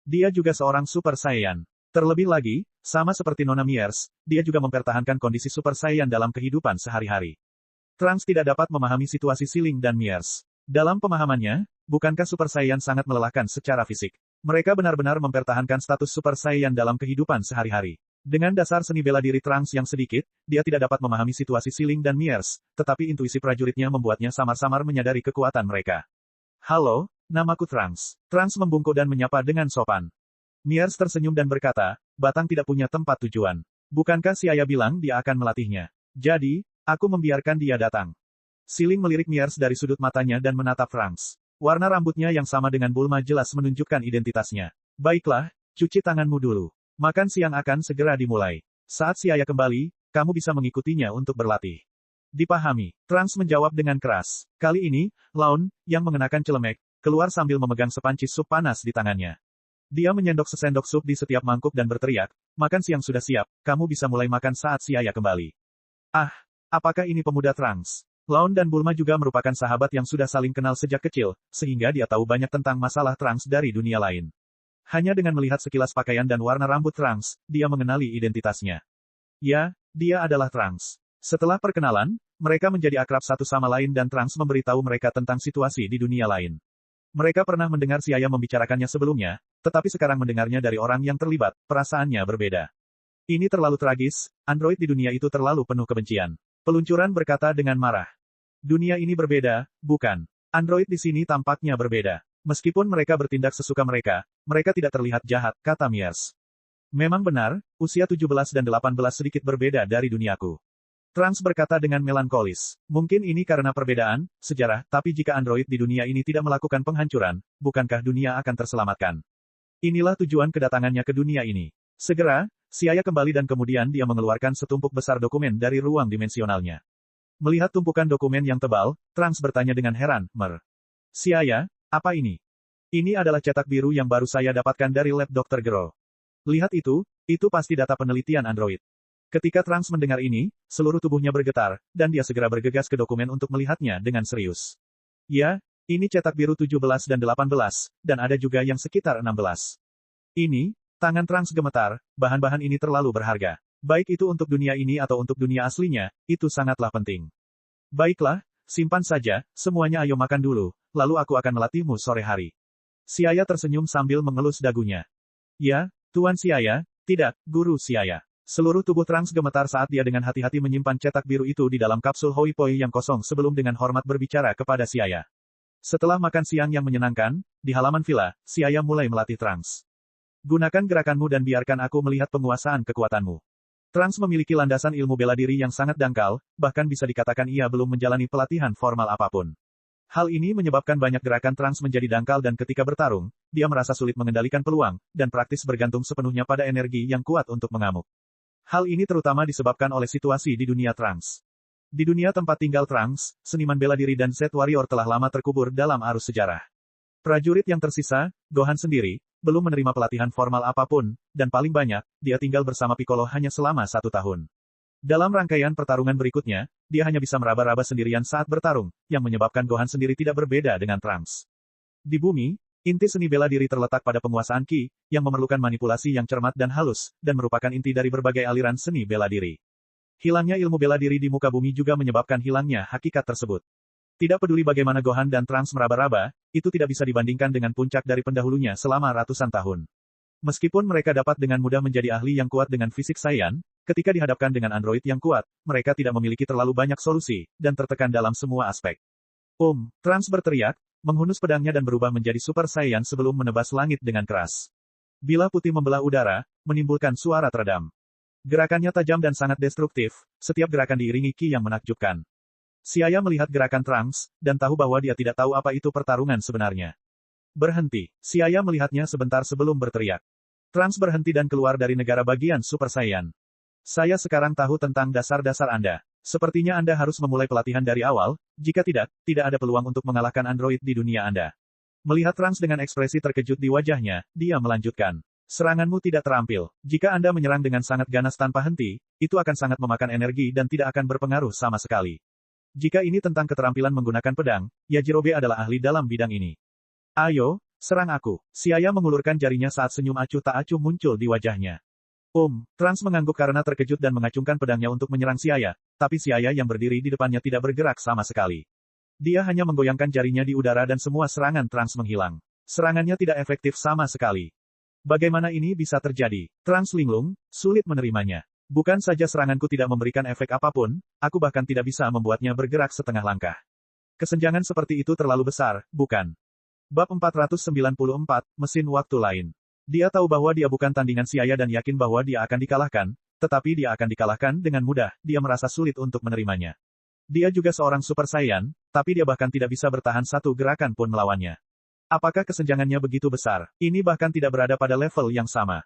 Dia juga seorang Super Saiyan. Terlebih lagi, sama seperti Nona Miers, dia juga mempertahankan kondisi Super Saiyan dalam kehidupan sehari-hari. Trunks tidak dapat memahami situasi Siling dan Miers. Dalam pemahamannya, bukankah Super Saiyan sangat melelahkan secara fisik? Mereka benar-benar mempertahankan status Super Saiyan dalam kehidupan sehari-hari. Dengan dasar seni bela diri Trunks yang sedikit, dia tidak dapat memahami situasi Siling dan Miers, tetapi intuisi prajuritnya membuatnya samar-samar menyadari kekuatan mereka. Halo, namaku Trunks. Trunks membungkuk dan menyapa dengan sopan. Miers tersenyum dan berkata, Batang tidak punya tempat tujuan. Bukankah si ayah bilang dia akan melatihnya? Jadi, aku membiarkan dia datang. Siling melirik Miers dari sudut matanya dan menatap Trunks. Warna rambutnya yang sama dengan Bulma jelas menunjukkan identitasnya. Baiklah, cuci tanganmu dulu. Makan siang akan segera dimulai. Saat si ayah kembali, kamu bisa mengikutinya untuk berlatih. Dipahami. Trunks menjawab dengan keras. Kali ini, Laun, yang mengenakan celemek, keluar sambil memegang sepanci sup panas di tangannya. Dia menyendok sesendok sup di setiap mangkuk dan berteriak, makan siang sudah siap, kamu bisa mulai makan saat si ayah kembali. Ah, apakah ini pemuda Trunks? Laun dan Bulma juga merupakan sahabat yang sudah saling kenal sejak kecil, sehingga dia tahu banyak tentang masalah Trunks dari dunia lain. Hanya dengan melihat sekilas pakaian dan warna rambut Trunks, dia mengenali identitasnya. Ya, dia adalah Trunks. Setelah perkenalan, mereka menjadi akrab satu sama lain dan Trunks memberitahu mereka tentang situasi di dunia lain. Mereka pernah mendengar si ayah membicarakannya sebelumnya, tetapi sekarang mendengarnya dari orang yang terlibat, perasaannya berbeda. Ini terlalu tragis, android di dunia itu terlalu penuh kebencian. Peluncuran berkata dengan marah. Dunia ini berbeda, bukan? Android di sini tampaknya berbeda. Meskipun mereka bertindak sesuka mereka tidak terlihat jahat, kata Miers. Memang benar, usia 17 dan 18 sedikit berbeda dari duniaku. Trunks berkata dengan melankolis. Mungkin ini karena perbedaan sejarah, tapi jika android di dunia ini tidak melakukan penghancuran, bukankah dunia akan terselamatkan? Inilah tujuan kedatangannya ke dunia ini. Segera, si ayah kembali dan kemudian dia mengeluarkan setumpuk besar dokumen dari ruang dimensionalnya. Melihat tumpukan dokumen yang tebal, Trunks bertanya dengan heran, Si ayah, apa ini? Ini adalah cetak biru yang baru saya dapatkan dari lab Dr. Gero. Lihat itu pasti data penelitian android. Ketika Trunks mendengar ini, seluruh tubuhnya bergetar, dan dia segera bergegas ke dokumen untuk melihatnya dengan serius. Ya, ini cetak biru 17 dan 18, dan ada juga yang sekitar 16. Ini, tangan Trunks gemetar, bahan-bahan ini terlalu berharga. Baik itu untuk dunia ini atau untuk dunia aslinya, itu sangatlah penting. Baiklah, simpan saja, semuanya ayo makan dulu, lalu aku akan melatihmu sore hari. Si ayah tersenyum sambil mengelus dagunya. Ya, Tuan si ayah, tidak, Guru si ayah. Seluruh tubuh Trunks gemetar saat dia dengan hati-hati menyimpan cetak biru itu di dalam kapsul Hoi Poi yang kosong sebelum dengan hormat berbicara kepada si ayah. Setelah makan siang yang menyenangkan, di halaman villa, si ayah mulai melatih Trunks. Gunakan gerakanmu dan biarkan aku melihat penguasaan kekuatanmu. Trunks memiliki landasan ilmu bela diri yang sangat dangkal, bahkan bisa dikatakan ia belum menjalani pelatihan formal apapun. Hal ini menyebabkan banyak gerakan Trunks menjadi dangkal dan ketika bertarung, dia merasa sulit mengendalikan peluang, dan praktis bergantung sepenuhnya pada energi yang kuat untuk mengamuk. Hal ini terutama disebabkan oleh situasi di dunia Trunks. Di dunia tempat tinggal Trunks, seniman bela diri dan Z Warrior telah lama terkubur dalam arus sejarah. Prajurit yang tersisa, Gohan sendiri, belum menerima pelatihan formal apapun, dan paling banyak, dia tinggal bersama Piccolo hanya selama 1 tahun. Dalam rangkaian pertarungan berikutnya, dia hanya bisa meraba-raba sendirian saat bertarung, yang menyebabkan Gohan sendiri tidak berbeda dengan Trunks. Di bumi, inti seni bela diri terletak pada penguasaan Ki, yang memerlukan manipulasi yang cermat dan halus, dan merupakan inti dari berbagai aliran seni bela diri. Hilangnya ilmu bela diri di muka bumi juga menyebabkan hilangnya hakikat tersebut. Tidak peduli bagaimana Gohan dan Trunks meraba-raba, itu tidak bisa dibandingkan dengan puncak dari pendahulunya selama ratusan tahun. Meskipun mereka dapat dengan mudah menjadi ahli yang kuat dengan fisik Saiyan, ketika dihadapkan dengan android yang kuat, mereka tidak memiliki terlalu banyak solusi, dan tertekan dalam semua aspek. Trunks berteriak, menghunus pedangnya dan berubah menjadi Super Saiyan sebelum menebas langit dengan keras. Bilah putih membelah udara, menimbulkan suara teredam. Gerakannya tajam dan sangat destruktif, setiap gerakan diiringi Ki yang menakjubkan. Si ayah melihat gerakan Trunks, dan tahu bahwa dia tidak tahu apa itu pertarungan sebenarnya. Berhenti. Si ayah melihatnya sebentar sebelum berteriak. Trunks berhenti dan keluar dari negara bagian Super Saiyan. Saya sekarang tahu tentang dasar-dasar Anda. Sepertinya Anda harus memulai pelatihan dari awal, jika tidak ada peluang untuk mengalahkan android di dunia Anda. Melihat Trunks dengan ekspresi terkejut di wajahnya, dia melanjutkan. Seranganmu tidak terampil. Jika Anda menyerang dengan sangat ganas tanpa henti, itu akan sangat memakan energi dan tidak akan berpengaruh sama sekali. Jika ini tentang keterampilan menggunakan pedang, Yajirobe adalah ahli dalam bidang ini. Ayo, serang aku. Si ayah mengulurkan jarinya saat senyum acuh tak acuh muncul di wajahnya. Trunks mengangguk karena terkejut dan mengacungkan pedangnya untuk menyerang si ayah, tapi si ayah yang berdiri di depannya tidak bergerak sama sekali. Dia hanya menggoyangkan jarinya di udara dan semua serangan Trunks menghilang. Serangannya tidak efektif sama sekali. Bagaimana ini bisa terjadi? Trans linglung, sulit menerimanya. Bukan saja seranganku tidak memberikan efek apapun, aku bahkan tidak bisa membuatnya bergerak setengah langkah. Kesenjangan seperti itu terlalu besar, bukan? Bab 494, Mesin Waktu Lain. Dia tahu bahwa dia bukan tandingan Xia dan yakin bahwa dia akan dikalahkan, tetapi dia akan dikalahkan dengan mudah, dia merasa sulit untuk menerimanya. Dia juga seorang Super Saiyan, tapi dia bahkan tidak bisa bertahan satu gerakan pun melawannya. Apakah kesenjangannya begitu besar? Ini bahkan tidak berada pada level yang sama.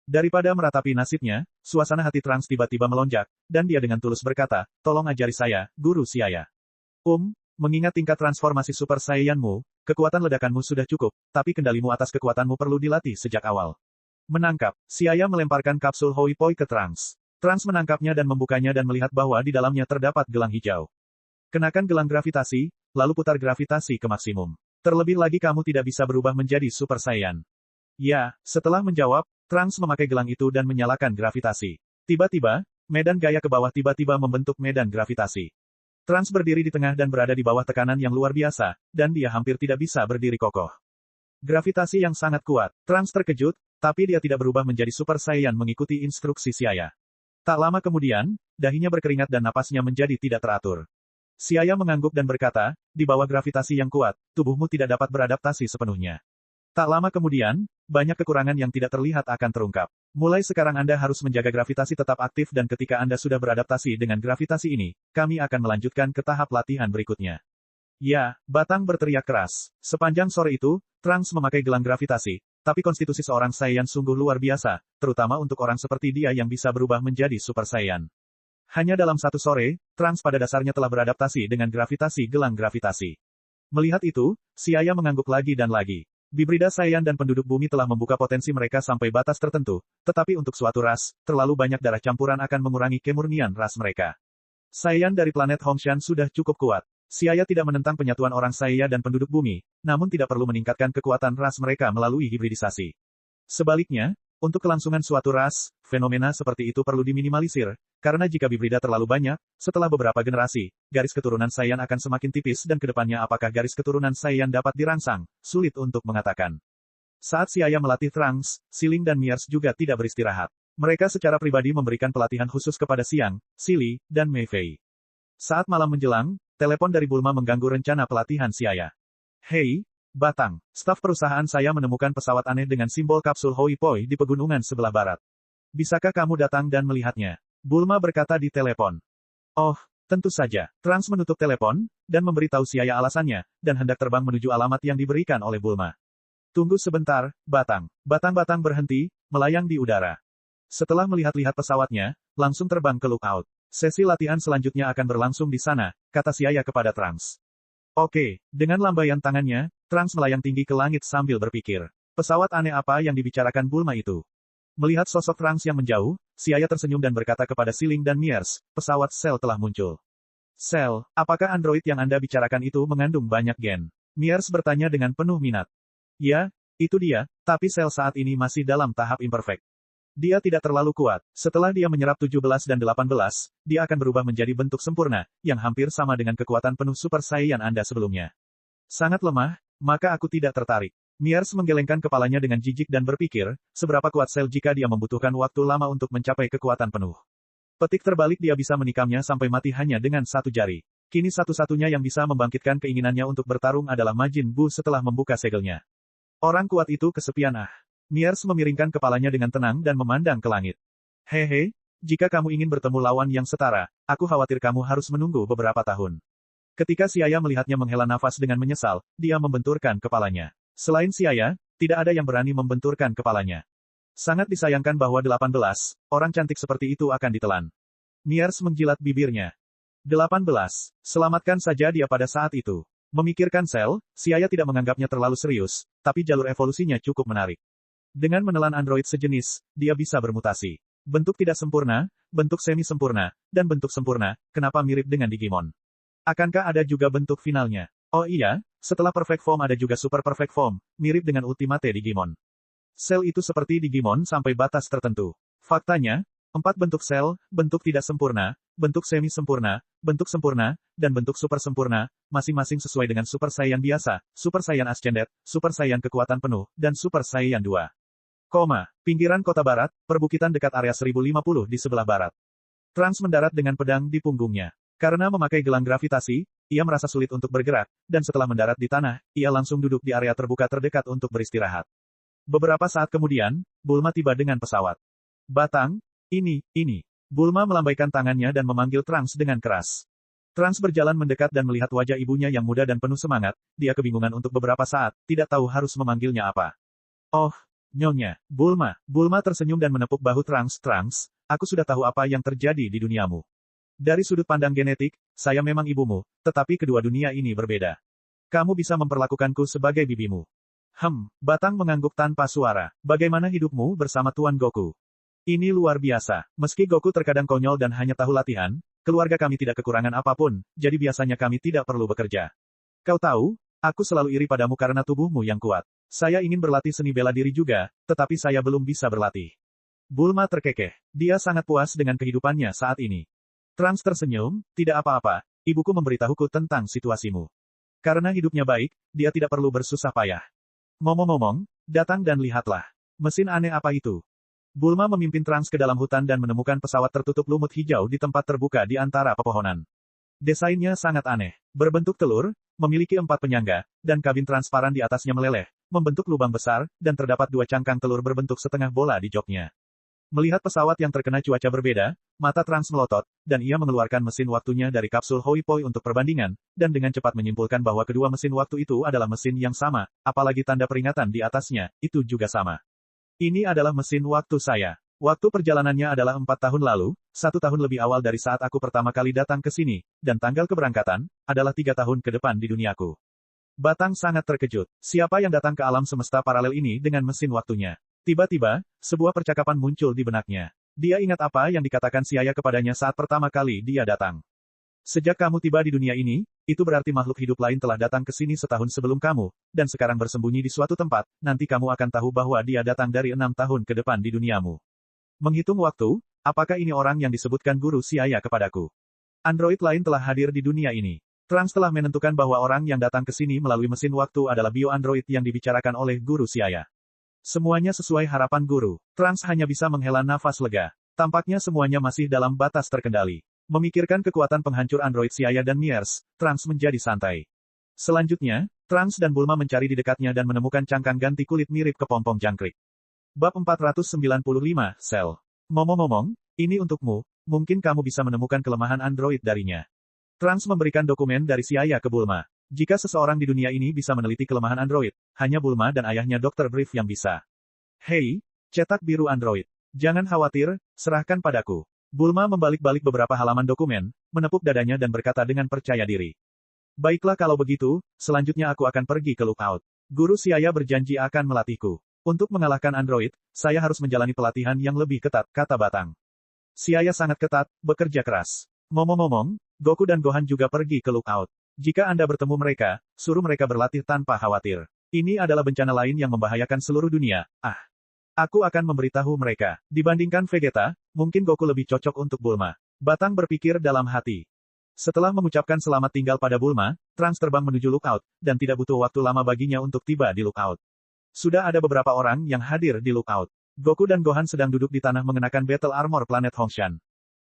Daripada meratapi nasibnya, suasana hati Trunks tiba-tiba melonjak, dan dia dengan tulus berkata, tolong ajari saya, Guru Xia. Mengingat tingkat transformasi Super Saiyan-mu, kekuatan ledakanmu sudah cukup, tapi kendalimu atas kekuatanmu perlu dilatih sejak awal. Menangkap, Xia melemparkan kapsul Hoi Poi ke Trunks. Trunks menangkapnya dan membukanya dan melihat bahwa di dalamnya terdapat gelang hijau. Kenakan gelang gravitasi, lalu putar gravitasi ke maksimum. Terlebih lagi kamu tidak bisa berubah menjadi Super Saiyan. Ya, setelah menjawab, Trunks memakai gelang itu dan menyalakan gravitasi. Tiba-tiba, medan gaya ke bawah tiba-tiba membentuk medan gravitasi. Trunks berdiri di tengah dan berada di bawah tekanan yang luar biasa, dan dia hampir tidak bisa berdiri kokoh. Gravitasi yang sangat kuat. Trunks terkejut, tapi dia tidak berubah menjadi Super Saiyan mengikuti instruksi Xia. Tak lama kemudian, dahinya berkeringat dan napasnya menjadi tidak teratur. Xia mengangguk dan berkata, di bawah gravitasi yang kuat, tubuhmu tidak dapat beradaptasi sepenuhnya. Tak lama kemudian, banyak kekurangan yang tidak terlihat akan terungkap. Mulai sekarang Anda harus menjaga gravitasi tetap aktif dan ketika Anda sudah beradaptasi dengan gravitasi ini, kami akan melanjutkan ke tahap latihan berikutnya. Ya, Batang berteriak keras. Sepanjang sore itu, Trunks memakai gelang gravitasi, tapi konstitusi seorang Saiyan sungguh luar biasa, terutama untuk orang seperti dia yang bisa berubah menjadi Super Saiyan. Hanya dalam satu sore, Trunks pada dasarnya telah beradaptasi dengan gravitasi gelang gravitasi. Melihat itu, Xia mengangguk lagi dan lagi. Bibrida Saiyan dan penduduk bumi telah membuka potensi mereka sampai batas tertentu, tetapi untuk suatu ras, terlalu banyak darah campuran akan mengurangi kemurnian ras mereka. Saiyan dari planet Hongshan sudah cukup kuat. Xia tidak menentang penyatuan orang Saiyan dan penduduk bumi, namun tidak perlu meningkatkan kekuatan ras mereka melalui hibridisasi. Sebaliknya, untuk kelangsungan suatu ras, fenomena seperti itu perlu diminimalisir, karena jika bibrida terlalu banyak, setelah beberapa generasi, garis keturunan Saiyan akan semakin tipis dan kedepannya apakah garis keturunan Saiyan dapat dirangsang, sulit untuk mengatakan. Saat Xia melatih Trunks, Siling dan Miers juga tidak beristirahat. Mereka secara pribadi memberikan pelatihan khusus kepada Xiang, Sili, dan Mei Fei. Saat malam menjelang, telepon dari Bulma mengganggu rencana pelatihan Xia. Hei, Batang, staf perusahaan saya menemukan pesawat aneh dengan simbol kapsul Hoi Poi di pegunungan sebelah barat. Bisakah kamu datang dan melihatnya? Bulma berkata di telepon. Oh, tentu saja. Trunks menutup telepon, dan memberitahu Xia alasannya, dan hendak terbang menuju alamat yang diberikan oleh Bulma. Tunggu sebentar, Batang. Batang-batang berhenti, melayang di udara. Setelah melihat-lihat pesawatnya, langsung terbang ke lookout. Sesi latihan selanjutnya akan berlangsung di sana, kata Xia kepada Trunks. Oke, dengan lambaian tangannya, Trunks melayang tinggi ke langit sambil berpikir. Pesawat aneh apa yang dibicarakan Bulma itu? Melihat sosok Trunks yang menjauh, Xia tersenyum dan berkata kepada Siling dan Miers, pesawat Cell telah muncul. Cell, apakah android yang Anda bicarakan itu mengandung banyak gen? Miers bertanya dengan penuh minat. Ya, itu dia, tapi Cell saat ini masih dalam tahap imperfect. Dia tidak terlalu kuat. Setelah dia menyerap 17 dan 18, dia akan berubah menjadi bentuk sempurna, yang hampir sama dengan kekuatan penuh Super Saiyan Anda sebelumnya. Sangat lemah, maka aku tidak tertarik. Miers menggelengkan kepalanya dengan jijik dan berpikir, seberapa kuat Cell jika dia membutuhkan waktu lama untuk mencapai kekuatan penuh. Petik terbalik dia bisa menikamnya sampai mati hanya dengan satu jari. Kini satu-satunya yang bisa membangkitkan keinginannya untuk bertarung adalah Majin Buu setelah membuka segelnya. Orang kuat itu kesepian Miers memiringkan kepalanya dengan tenang dan memandang ke langit. Hehe, jika kamu ingin bertemu lawan yang setara, aku khawatir kamu harus menunggu beberapa tahun. Ketika Xia melihatnya menghela nafas dengan menyesal, dia membenturkan kepalanya. Selain Xia, tidak ada yang berani membenturkan kepalanya. Sangat disayangkan bahwa 18 orang cantik seperti itu akan ditelan. Miers menjilat bibirnya. 18. Selamatkan saja dia pada saat itu. Memikirkan Cell, Xia tidak menganggapnya terlalu serius, tapi jalur evolusinya cukup menarik. Dengan menelan android sejenis, dia bisa bermutasi. Bentuk tidak sempurna, bentuk semi-sempurna, dan bentuk sempurna, kenapa mirip dengan Digimon? Akankah ada juga bentuk finalnya? Oh iya, setelah Perfect Form ada juga Super Perfect Form, mirip dengan Ultimate Digimon. Sel itu seperti Digimon sampai batas tertentu. Faktanya, 4 bentuk sel, bentuk tidak sempurna, bentuk semi-sempurna, bentuk sempurna, dan bentuk super sempurna, masing-masing sesuai dengan Super Saiyan biasa, Super Saiyan Ascended, Super Saiyan kekuatan penuh, dan Super Saiyan 2. Pinggiran kota barat, perbukitan dekat area 1050 di sebelah barat. Trunks mendarat dengan pedang di punggungnya. Karena memakai gelang gravitasi, ia merasa sulit untuk bergerak, dan setelah mendarat di tanah, ia langsung duduk di area terbuka terdekat untuk beristirahat. Beberapa saat kemudian, Bulma tiba dengan pesawat. Batang, ini. Bulma melambaikan tangannya dan memanggil Trunks dengan keras. Trunks berjalan mendekat dan melihat wajah ibunya yang muda dan penuh semangat, dia kebingungan untuk beberapa saat, tidak tahu harus memanggilnya apa. Oh, Nyonya, Bulma. Bulma tersenyum dan menepuk bahu Trunks. Trunks, aku sudah tahu apa yang terjadi di duniamu. Dari sudut pandang genetik, saya memang ibumu, tetapi kedua dunia ini berbeda. Kamu bisa memperlakukanku sebagai bibimu. Batang mengangguk tanpa suara. Bagaimana hidupmu bersama Tuan Goku? Ini luar biasa. Meski Goku terkadang konyol dan hanya tahu latihan, keluarga kami tidak kekurangan apapun, jadi biasanya kami tidak perlu bekerja. Kau tahu, aku selalu iri padamu karena tubuhmu yang kuat. Saya ingin berlatih seni bela diri juga, tetapi saya belum bisa berlatih. Bulma terkekeh. Dia sangat puas dengan kehidupannya saat ini. Trunks tersenyum, tidak apa-apa, ibuku memberitahuku tentang situasimu. Karena hidupnya baik, dia tidak perlu bersusah payah. Ngomong-ngomong, datang dan lihatlah. Mesin aneh apa itu? Bulma memimpin Trunks ke dalam hutan dan menemukan pesawat tertutup lumut hijau di tempat terbuka di antara pepohonan. Desainnya sangat aneh. Berbentuk telur, memiliki 4 penyangga, dan kabin transparan di atasnya meleleh, membentuk lubang besar, dan terdapat 2 cangkang telur berbentuk setengah bola di joknya. Melihat pesawat yang terkena cuaca berbeda, mata Trunks melotot, dan ia mengeluarkan mesin waktunya dari kapsul Hoi Poi untuk perbandingan, dan dengan cepat menyimpulkan bahwa kedua mesin waktu itu adalah mesin yang sama, apalagi tanda peringatan di atasnya, itu juga sama. Ini adalah mesin waktu saya. Waktu perjalanannya adalah 4 tahun lalu, 1 tahun lebih awal dari saat aku pertama kali datang ke sini, dan tanggal keberangkatan, adalah 3 tahun ke depan di duniaku. Batang sangat terkejut. Siapa yang datang ke alam semesta paralel ini dengan mesin waktunya? Tiba-tiba, sebuah percakapan muncul di benaknya. Dia ingat apa yang dikatakan si ayah kepadanya saat pertama kali dia datang. Sejak kamu tiba di dunia ini, itu berarti makhluk hidup lain telah datang ke sini setahun sebelum kamu, dan sekarang bersembunyi di suatu tempat, nanti kamu akan tahu bahwa dia datang dari 6 tahun ke depan di duniamu. Menghitung waktu, apakah ini orang yang disebutkan guru si ayah kepadaku? Android lain telah hadir di dunia ini. Trunks telah menentukan bahwa orang yang datang ke sini melalui mesin waktu adalah bio-android yang dibicarakan oleh guru si ayah. Semuanya sesuai harapan guru. Trunks hanya bisa menghela nafas lega. Tampaknya semuanya masih dalam batas terkendali. Memikirkan kekuatan penghancur android si ayah dan Miers, Trunks menjadi santai. Selanjutnya, Trunks dan Bulma mencari di dekatnya dan menemukan cangkang ganti kulit mirip kepompong jangkrik. Bab 495, Sel. Ngomong-ngomong, ini untukmu, mungkin kamu bisa menemukan kelemahan android darinya. Trunks memberikan dokumen dari si ayah ke Bulma. Jika seseorang di dunia ini bisa meneliti kelemahan android, hanya Bulma dan ayahnya Dr. Brief yang bisa. Hei, cetak biru android. Jangan khawatir, serahkan padaku. Bulma membalik-balik beberapa halaman dokumen, menepuk dadanya dan berkata dengan percaya diri. Baiklah kalau begitu, selanjutnya aku akan pergi ke lookout. Guru si ayah berjanji akan melatihku. Untuk mengalahkan android, saya harus menjalani pelatihan yang lebih ketat, kata Batang. Si ayah sangat ketat, bekerja keras. Ngomong-ngomong, Goku dan Gohan juga pergi ke lookout. Jika Anda bertemu mereka, suruh mereka berlatih tanpa khawatir. Ini adalah bencana lain yang membahayakan seluruh dunia. Aku akan memberitahu mereka. Dibandingkan Vegeta, mungkin Goku lebih cocok untuk Bulma. Batang berpikir dalam hati. Setelah mengucapkan selamat tinggal pada Bulma, Trunks terbang menuju lookout, dan tidak butuh waktu lama baginya untuk tiba di lookout. Sudah ada beberapa orang yang hadir di lookout. Goku dan Gohan sedang duduk di tanah mengenakan battle armor planet Hongshan.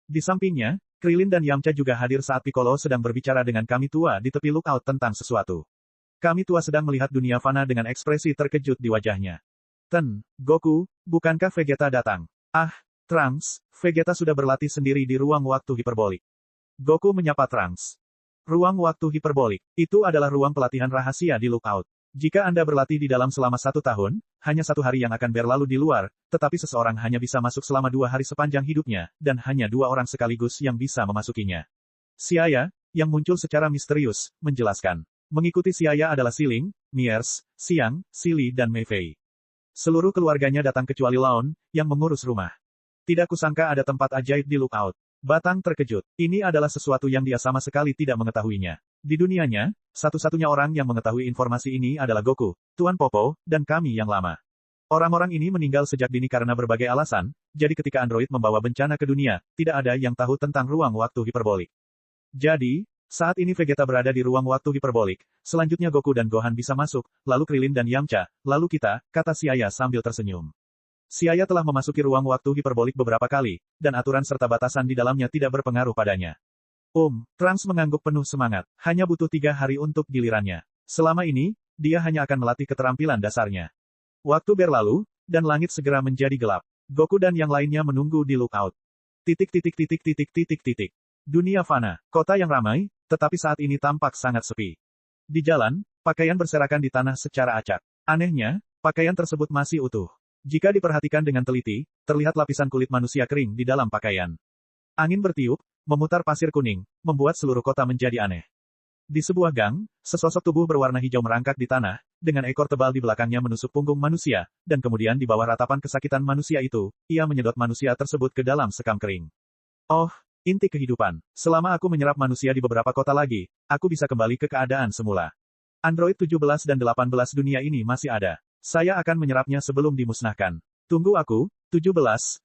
Di sampingnya, Krillin dan Yamcha juga hadir saat Piccolo sedang berbicara dengan kami tua di tepi lookout tentang sesuatu. Kami tua sedang melihat dunia fana dengan ekspresi terkejut di wajahnya. Goku, bukankah Vegeta datang? Trunks, Vegeta sudah berlatih sendiri di ruang waktu hiperbolik. Goku menyapa Trunks. Ruang waktu hiperbolik, itu adalah ruang pelatihan rahasia di lookout. Jika Anda berlatih di dalam selama 1 tahun, hanya 1 hari yang akan berlalu di luar, tetapi seseorang hanya bisa masuk selama 2 hari sepanjang hidupnya, dan hanya 2 orang sekaligus yang bisa memasukinya. Si ayah, yang muncul secara misterius, menjelaskan. Mengikuti si ayah adalah Siling, Miers, Xiang, Sili dan Mei Fei. Seluruh keluarganya datang kecuali Laon, yang mengurus rumah. Tidak kusangka ada tempat ajaib di lookout. Batang terkejut. Ini adalah sesuatu yang dia sama sekali tidak mengetahuinya. Di dunianya, satu-satunya orang yang mengetahui informasi ini adalah Goku, Tuan Popo, dan kami yang lama. Orang-orang ini meninggal sejak dini karena berbagai alasan, jadi ketika android membawa bencana ke dunia, tidak ada yang tahu tentang ruang waktu hiperbolik. Jadi, saat ini Vegeta berada di ruang waktu hiperbolik, selanjutnya Goku dan Gohan bisa masuk, lalu Krillin dan Yamcha, lalu kita, kata si ayah sambil tersenyum. Siaya telah memasuki ruang waktu hiperbolik beberapa kali, dan aturan serta batasan di dalamnya tidak berpengaruh padanya. Trunks mengangguk penuh semangat. Hanya butuh 3 hari untuk gilirannya. Selama ini, dia hanya akan melatih keterampilan dasarnya. Waktu berlalu, dan langit segera menjadi gelap. Goku dan yang lainnya menunggu di lookout. Dunia fana, kota yang ramai, tetapi saat ini tampak sangat sepi. Di jalan, pakaian berserakan di tanah secara acak. Anehnya, pakaian tersebut masih utuh. Jika diperhatikan dengan teliti, terlihat lapisan kulit manusia kering di dalam pakaian. Angin bertiup, memutar pasir kuning, membuat seluruh kota menjadi aneh. Di sebuah gang, sesosok tubuh berwarna hijau merangkak di tanah, dengan ekor tebal di belakangnya menusuk punggung manusia, dan kemudian di bawah ratapan kesakitan manusia itu, ia menyedot manusia tersebut ke dalam sekam kering. Oh, inti kehidupan. Selama aku menyerap manusia di beberapa kota lagi, aku bisa kembali ke keadaan semula. Android 17 dan 18 dunia ini masih ada. Saya akan menyerapnya sebelum dimusnahkan. Tunggu aku, 17,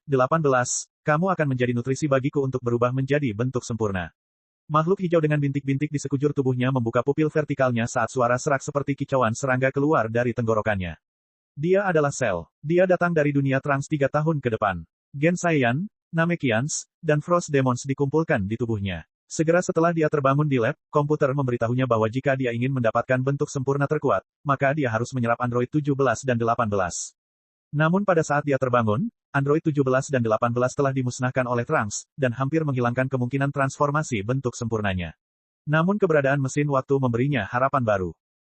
18, kamu akan menjadi nutrisi bagiku untuk berubah menjadi bentuk sempurna. Makhluk hijau dengan bintik-bintik di sekujur tubuhnya membuka pupil vertikalnya saat suara serak seperti kicauan serangga keluar dari tenggorokannya. Dia adalah Cell. Dia datang dari dunia Trunks 3 tahun ke depan. Gen Saiyan, Namekians, dan Frost Demons dikumpulkan di tubuhnya. Segera setelah dia terbangun di lab, komputer memberitahunya bahwa jika dia ingin mendapatkan bentuk sempurna terkuat, maka dia harus menyerap Android 17 dan 18. Namun pada saat dia terbangun, Android 17 dan 18 telah dimusnahkan oleh Trunks, dan hampir menghilangkan kemungkinan transformasi bentuk sempurnanya. Namun keberadaan mesin waktu memberinya harapan baru.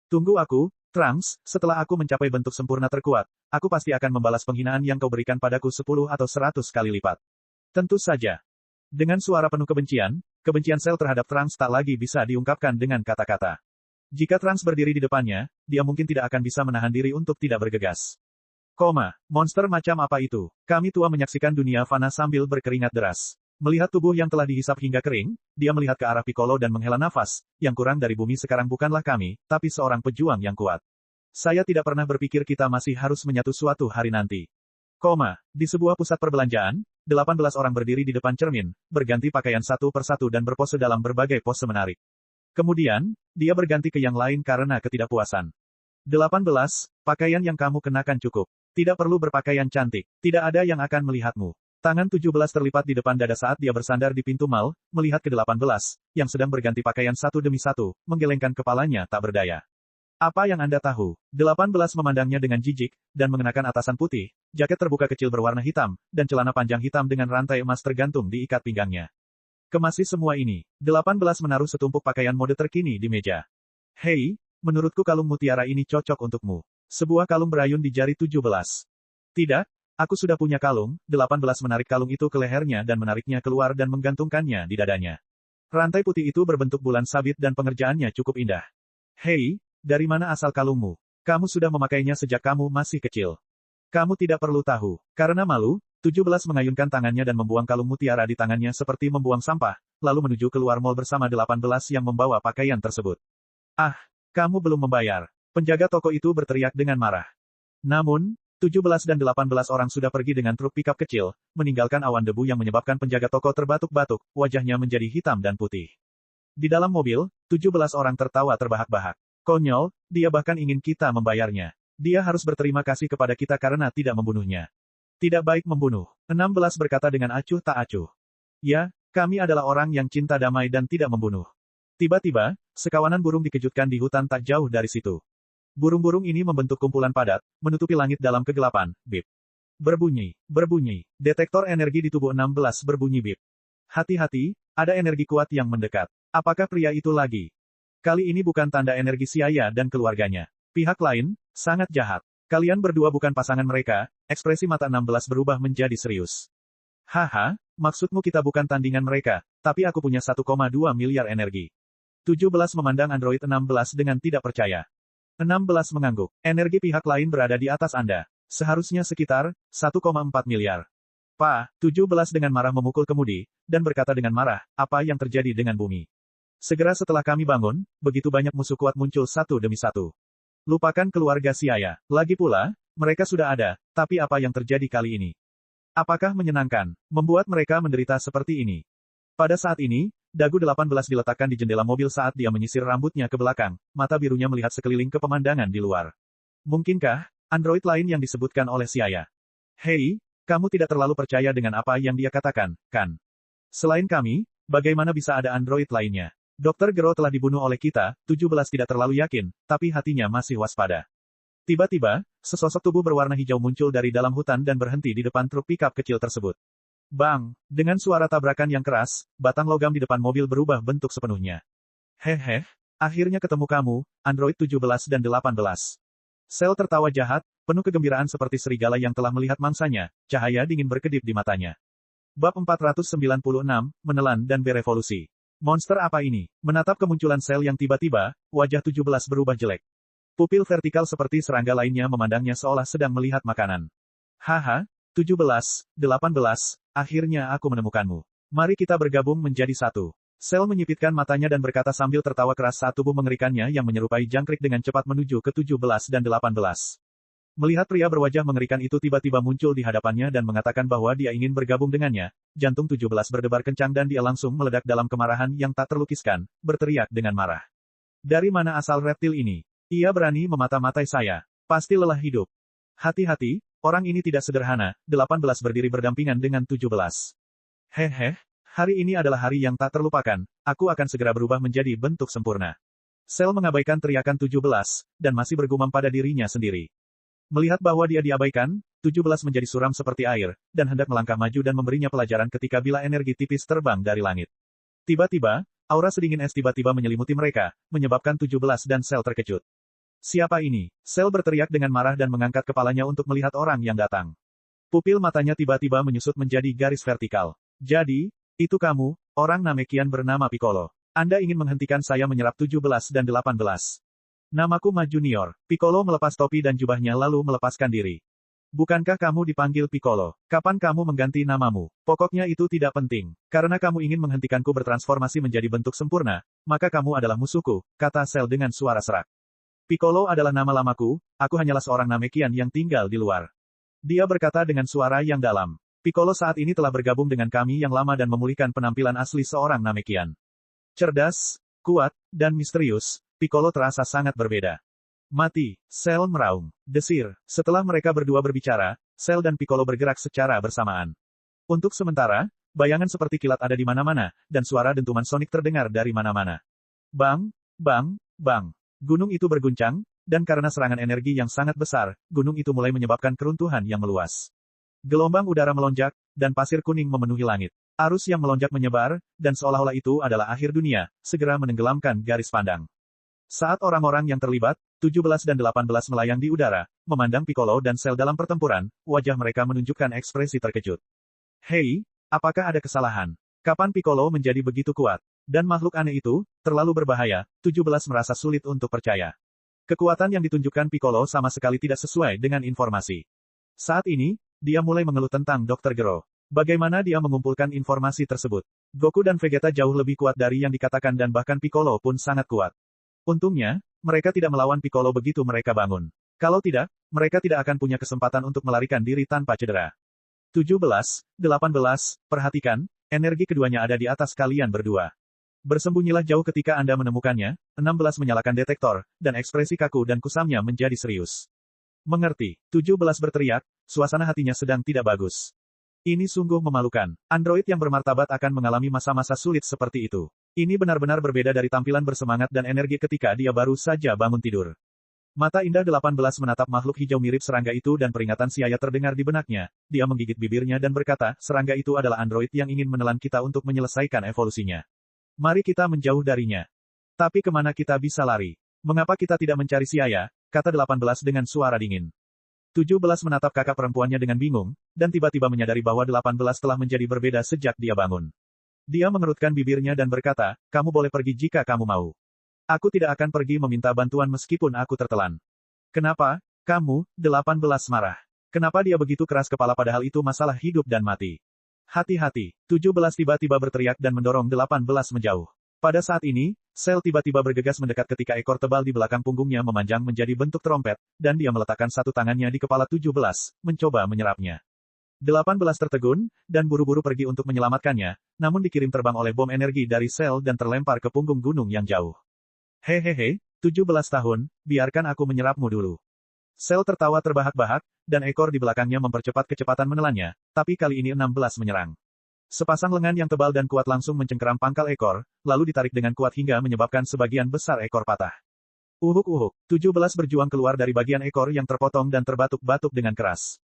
Tunggu aku, Trunks, setelah aku mencapai bentuk sempurna terkuat, aku pasti akan membalas penghinaan yang kau berikan padaku 10 atau 100 kali lipat. Tentu saja. Dengan suara penuh kebencian Cell terhadap Trunks tak lagi bisa diungkapkan dengan kata-kata. Jika Trunks berdiri di depannya, dia mungkin tidak akan bisa menahan diri untuk tidak bergegas. Monster macam apa itu? Kami tua menyaksikan dunia fana sambil berkeringat deras. Melihat tubuh yang telah dihisap hingga kering, dia melihat ke arah Piccolo dan menghela nafas, yang kurang dari bumi sekarang bukanlah kami, tapi seorang pejuang yang kuat. Saya tidak pernah berpikir kita masih harus menyatu suatu hari nanti. Di sebuah pusat perbelanjaan, 18 orang berdiri di depan cermin, berganti pakaian satu persatu dan berpose dalam berbagai pose menarik. Kemudian, dia berganti ke yang lain karena ketidakpuasan. 18, pakaian yang kamu kenakan cukup. Tidak perlu berpakaian cantik. Tidak ada yang akan melihatmu. Tangan 17 terlipat di depan dada saat dia bersandar di pintu mal, melihat ke 18, yang sedang berganti pakaian satu demi satu, menggelengkan kepalanya tak berdaya. Apa yang Anda tahu? 18 memandangnya dengan jijik, dan mengenakan atasan putih, jaket terbuka kecil berwarna hitam, dan celana panjang hitam dengan rantai emas tergantung di ikat pinggangnya. Kemasi semua ini, 18 menaruh setumpuk pakaian mode terkini di meja. Hei, menurutku kalung mutiara ini cocok untukmu. Sebuah kalung berayun di jari 17. Tidak, aku sudah punya kalung, 18 menarik kalung itu ke lehernya dan menariknya keluar dan menggantungkannya di dadanya. Rantai putih itu berbentuk bulan sabit dan pengerjaannya cukup indah. Hei, dari mana asal kalungmu? Kamu sudah memakainya sejak kamu masih kecil. Kamu tidak perlu tahu. Karena malu, 17 mengayunkan tangannya dan membuang kalung mutiara di tangannya seperti membuang sampah, lalu menuju keluar mall bersama 18 yang membawa pakaian tersebut. Ah, kamu belum membayar. Penjaga toko itu berteriak dengan marah. Namun, 17 dan 18 orang sudah pergi dengan truk pikap kecil, meninggalkan awan debu yang menyebabkan penjaga toko terbatuk-batuk, wajahnya menjadi hitam dan putih. Di dalam mobil, 17 orang tertawa terbahak-bahak. Konyol, dia bahkan ingin kita membayarnya. Dia harus berterima kasih kepada kita karena tidak membunuhnya. Tidak baik membunuh. 16 berkata dengan acuh tak acuh. Ya, kami adalah orang yang cinta damai dan tidak membunuh. Tiba-tiba, sekawanan burung dikejutkan di hutan tak jauh dari situ. Burung-burung ini membentuk kumpulan padat, menutupi langit dalam kegelapan. Bip. Berbunyi, berbunyi. Detektor energi di tubuh 16 berbunyi bip. Hati-hati, ada energi kuat yang mendekat. Apakah pria itu lagi? Kali ini bukan tanda energi Siaya dan keluarganya. Pihak lain, sangat jahat. Kalian berdua bukan pasangan mereka, ekspresi mata 16 berubah menjadi serius. Haha, maksudmu kita bukan tandingan mereka, tapi aku punya 1,2 miliar energi. 17 memandang Android 16 dengan tidak percaya. 16 mengangguk. Energi pihak lain berada di atas Anda. Seharusnya sekitar 1,4 miliar. Pak, 17 dengan marah memukul kemudi, dan berkata dengan marah, apa yang terjadi dengan bumi? Segera setelah kami bangun, begitu banyak musuh kuat muncul satu demi satu. Lupakan keluarga Siaya. Lagi pula, mereka sudah ada, tapi apa yang terjadi kali ini? Apakah menyenangkan, membuat mereka menderita seperti ini? Pada saat ini, dagu 18 diletakkan di jendela mobil saat dia menyisir rambutnya ke belakang, mata birunya melihat sekeliling ke pemandangan di luar. Mungkinkah, android lain yang disebutkan oleh Siaya? Hei, kamu tidak terlalu percaya dengan apa yang dia katakan, kan? Selain kami, bagaimana bisa ada android lainnya? Dr. Gero telah dibunuh oleh kita, 17 tidak terlalu yakin, tapi hatinya masih waspada. Tiba-tiba, sesosok tubuh berwarna hijau muncul dari dalam hutan dan berhenti di depan truk pickup kecil tersebut. Bang! Dengan suara tabrakan yang keras, batang logam di depan mobil berubah bentuk sepenuhnya. Hehe, akhirnya ketemu kamu, Android 17 dan 18. Sel tertawa jahat, penuh kegembiraan seperti serigala yang telah melihat mangsanya, cahaya dingin berkedip di matanya. Bab 496, Menelan dan Berevolusi. Monster apa ini? Menatap kemunculan sel yang tiba-tiba, wajah 17 berubah jelek. Pupil vertikal seperti serangga lainnya memandangnya seolah sedang melihat makanan. Haha, 17, 18, akhirnya aku menemukanmu. Mari kita bergabung menjadi satu. Sel menyipitkan matanya dan berkata sambil tertawa keras saat tubuh mengerikannya yang menyerupai jangkrik dengan cepat menuju ke 17 dan 18. Melihat pria berwajah mengerikan itu tiba-tiba muncul di hadapannya dan mengatakan bahwa dia ingin bergabung dengannya, jantung 17 berdebar kencang dan dia langsung meledak dalam kemarahan yang tak terlukiskan, berteriak dengan marah. Dari mana asal reptil ini? Ia berani memata-matai saya. Pasti lelah hidup. Hati-hati, orang ini tidak sederhana, 18 berdiri berdampingan dengan 17. Hehe, hari ini adalah hari yang tak terlupakan, aku akan segera berubah menjadi bentuk sempurna. Sel mengabaikan teriakan 17, dan masih bergumam pada dirinya sendiri. Melihat bahwa dia diabaikan, 17 menjadi suram seperti air, dan hendak melangkah maju dan memberinya pelajaran ketika bila energi tipis terbang dari langit. Tiba-tiba, aura sedingin es tiba-tiba menyelimuti mereka, menyebabkan 17 dan Sel terkejut. Siapa ini? Sel berteriak dengan marah dan mengangkat kepalanya untuk melihat orang yang datang. Pupil matanya tiba-tiba menyusut menjadi garis vertikal. Jadi, itu kamu, orang Namekian bernama Piccolo. Anda ingin menghentikan saya menyerap 17 dan 18. Namaku Ma Junior. Piccolo melepas topi dan jubahnya lalu melepaskan diri. Bukankah kamu dipanggil Piccolo? Kapan kamu mengganti namamu? Pokoknya itu tidak penting. Karena kamu ingin menghentikanku bertransformasi menjadi bentuk sempurna, maka kamu adalah musuhku, kata Sel dengan suara serak. Piccolo adalah nama lamaku, aku hanyalah seorang Namekian yang tinggal di luar. Dia berkata dengan suara yang dalam. Piccolo saat ini telah bergabung dengan kami yang lama dan memulihkan penampilan asli seorang Namekian. Cerdas, kuat, dan misterius, Piccolo terasa sangat berbeda. Mati, Sel meraung. Desir. Setelah mereka berdua berbicara, Sel dan Piccolo bergerak secara bersamaan. Untuk sementara, bayangan seperti kilat ada di mana-mana, dan suara dentuman sonik terdengar dari mana-mana. Bang, bang, bang. Gunung itu berguncang, dan karena serangan energi yang sangat besar, gunung itu mulai menyebabkan keruntuhan yang meluas. Gelombang udara melonjak, dan pasir kuning memenuhi langit. Arus yang melonjak menyebar, dan seolah-olah itu adalah akhir dunia, segera menenggelamkan garis pandang. Saat orang-orang yang terlibat, 17 dan 18 melayang di udara, memandang Piccolo dan Sel dalam pertempuran, wajah mereka menunjukkan ekspresi terkejut. Hei, apakah ada kesalahan? Kapan Piccolo menjadi begitu kuat? Dan makhluk aneh itu, terlalu berbahaya, 17 merasa sulit untuk percaya. Kekuatan yang ditunjukkan Piccolo sama sekali tidak sesuai dengan informasi. Saat ini, dia mulai mengeluh tentang Dr. Gero. Bagaimana dia mengumpulkan informasi tersebut? Goku dan Vegeta jauh lebih kuat dari yang dikatakan dan bahkan Piccolo pun sangat kuat. Untungnya, mereka tidak melawan Piccolo begitu mereka bangun. Kalau tidak, mereka tidak akan punya kesempatan untuk melarikan diri tanpa cedera. 17, 18, perhatikan, energi keduanya ada di atas kalian berdua. Bersembunyilah jauh ketika Anda menemukannya, 16 menyalakan detektor, dan ekspresi kaku dan kusamnya menjadi serius. Mengerti, 17 berteriak, suasana hatinya sedang tidak bagus. Ini sungguh memalukan. Android yang bermartabat akan mengalami masa-masa sulit seperti itu. Ini benar-benar berbeda dari tampilan bersemangat dan energi ketika dia baru saja bangun tidur. Mata indah 18 menatap makhluk hijau mirip serangga itu dan peringatan siaya terdengar di benaknya. Dia menggigit bibirnya dan berkata, serangga itu adalah android yang ingin menelan kita untuk menyelesaikan evolusinya. Mari kita menjauh darinya. Tapi kemana kita bisa lari? Mengapa kita tidak mencari siaya? Kata 18 dengan suara dingin. 17 menatap kakak perempuannya dengan bingung, dan tiba-tiba menyadari bahwa 18 telah menjadi berbeda sejak dia bangun. Dia mengerutkan bibirnya dan berkata, kamu boleh pergi jika kamu mau. Aku tidak akan pergi meminta bantuan meskipun aku tertelan. Kenapa? Kamu, 18 marah. Kenapa dia begitu keras kepala padahal itu masalah hidup dan mati? Hati-hati, 17 tiba-tiba berteriak dan mendorong 18 menjauh. Pada saat ini, Sel tiba-tiba bergegas mendekat ketika ekor tebal di belakang punggungnya memanjang menjadi bentuk trompet, dan dia meletakkan satu tangannya di kepala 17, mencoba menyerapnya. 18 tertegun, dan buru-buru pergi untuk menyelamatkannya, namun dikirim terbang oleh bom energi dari Sel dan terlempar ke punggung gunung yang jauh. Hehehe, 17 tahun, biarkan aku menyerapmu dulu. Sel tertawa terbahak-bahak, dan ekor di belakangnya mempercepat kecepatan menelannya, tapi kali ini 16 menyerang. Sepasang lengan yang tebal dan kuat langsung mencengkeram pangkal ekor, lalu ditarik dengan kuat hingga menyebabkan sebagian besar ekor patah. Uhuk-uhuk, 17 berjuang keluar dari bagian ekor yang terpotong dan terbatuk-batuk dengan keras.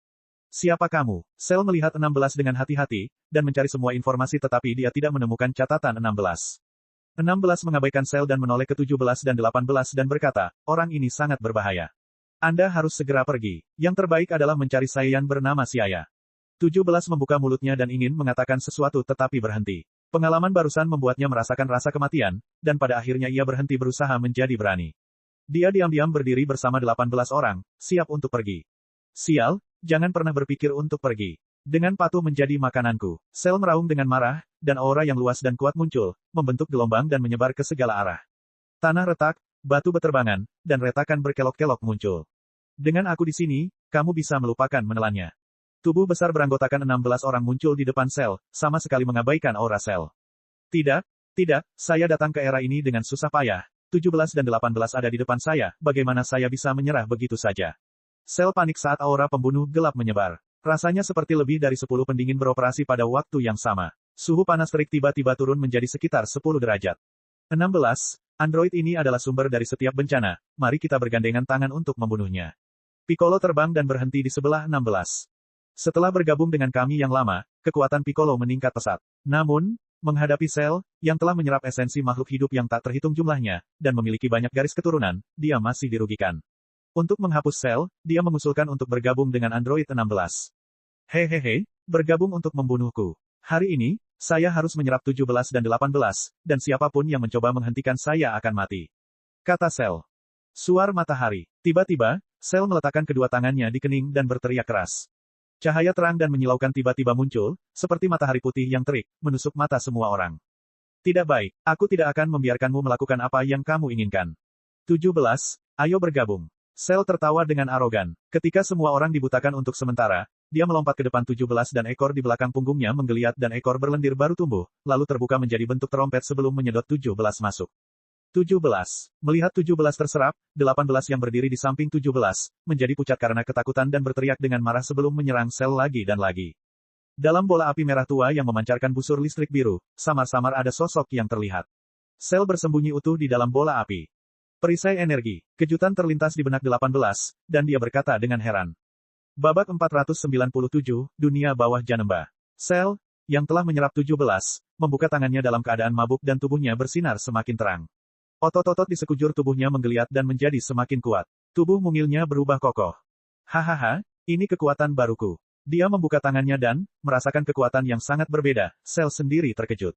Siapa kamu? Sel melihat 16 dengan hati-hati, dan mencari semua informasi tetapi dia tidak menemukan catatan 16. 16 mengabaikan Sel dan menoleh ke 17 dan 18 dan berkata, orang ini sangat berbahaya. Anda harus segera pergi. Yang terbaik adalah mencari Saiyan bernama Siaya. 17 membuka mulutnya dan ingin mengatakan sesuatu tetapi berhenti. Pengalaman barusan membuatnya merasakan rasa kematian, dan pada akhirnya ia berhenti berusaha menjadi berani. Dia diam-diam berdiri bersama 18 orang, siap untuk pergi. Sial, jangan pernah berpikir untuk pergi. Dengan patuh menjadi makananku. Sel meraung dengan marah, dan aura yang luas dan kuat muncul, membentuk gelombang dan menyebar ke segala arah. Tanah retak, batu beterbangan, dan retakan berkelok-kelok muncul. Dengan aku di sini, kamu bisa melupakan menelannya. Tubuh besar beranggotakan 16 orang muncul di depan Sel, sama sekali mengabaikan aura Sel. Tidak, saya datang ke era ini dengan susah payah. 17 dan 18 ada di depan saya, bagaimana saya bisa menyerah begitu saja? Sel panik saat aura pembunuh gelap menyebar. Rasanya seperti lebih dari 10 pendingin beroperasi pada waktu yang sama. Suhu panas terik tiba-tiba turun menjadi sekitar 10 derajat. 16. Android ini adalah sumber dari setiap bencana, mari kita bergandengan tangan untuk membunuhnya. Piccolo terbang dan berhenti di sebelah 16. Setelah bergabung dengan kami yang lama, kekuatan Piccolo meningkat pesat. Namun, menghadapi Sel, yang telah menyerap esensi makhluk hidup yang tak terhitung jumlahnya, dan memiliki banyak garis keturunan, dia masih dirugikan. Untuk menghapus Sel, dia mengusulkan untuk bergabung dengan Android 16. Hehehe, bergabung untuk membunuhku. Hari ini, saya harus menyerap 17 dan 18, dan siapapun yang mencoba menghentikan saya akan mati. Kata Sel. Suar matahari. Tiba-tiba, Sel meletakkan kedua tangannya di kening dan berteriak keras. Cahaya terang dan menyilaukan tiba-tiba muncul, seperti matahari putih yang terik, menusuk mata semua orang. Tidak baik, aku tidak akan membiarkanmu melakukan apa yang kamu inginkan. 17, ayo bergabung. Sel tertawa dengan arogan. Ketika semua orang dibutakan untuk sementara, dia melompat ke depan 17 dan ekor di belakang punggungnya menggeliat dan ekor berlendir baru tumbuh, lalu terbuka menjadi bentuk terompet sebelum menyedot 17 masuk. 17. Melihat 17 terserap, 18 yang berdiri di samping 17, menjadi pucat karena ketakutan dan berteriak dengan marah sebelum menyerang Sel lagi dan lagi. Dalam bola api merah tua yang memancarkan busur listrik biru, samar-samar ada sosok yang terlihat. Sel bersembunyi utuh di dalam bola api. Perisai energi. Kejutan terlintas di benak 18, dan dia berkata dengan heran. Babak 497, Dunia Bawah Janemba. Sel, yang telah menyerap 17, membuka tangannya dalam keadaan mabuk dan tubuhnya bersinar semakin terang. Otot-otot di sekujur tubuhnya menggeliat dan menjadi semakin kuat. Tubuh mungilnya berubah kokoh. Hahaha, ini kekuatan baruku. Dia membuka tangannya dan, merasakan kekuatan yang sangat berbeda, Sel sendiri terkejut.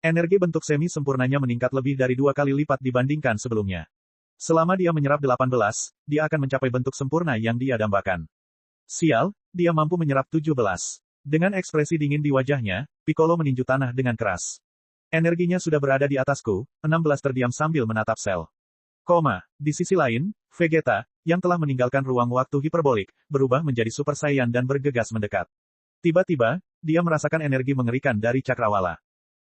Energi bentuk semi-sempurnanya meningkat lebih dari 2 kali lipat dibandingkan sebelumnya. Selama dia menyerap 18, dia akan mencapai bentuk sempurna yang dia dambakan. Sial, dia mampu menyerap 17. Dengan ekspresi dingin di wajahnya, Piccolo meninju tanah dengan keras. Energinya sudah berada di atasku, 16 terdiam sambil menatap Sel. Di sisi lain, Vegeta, yang telah meninggalkan ruang waktu hiperbolik, berubah menjadi Super Saiyan dan bergegas mendekat. Tiba-tiba, dia merasakan energi mengerikan dari Cakrawala.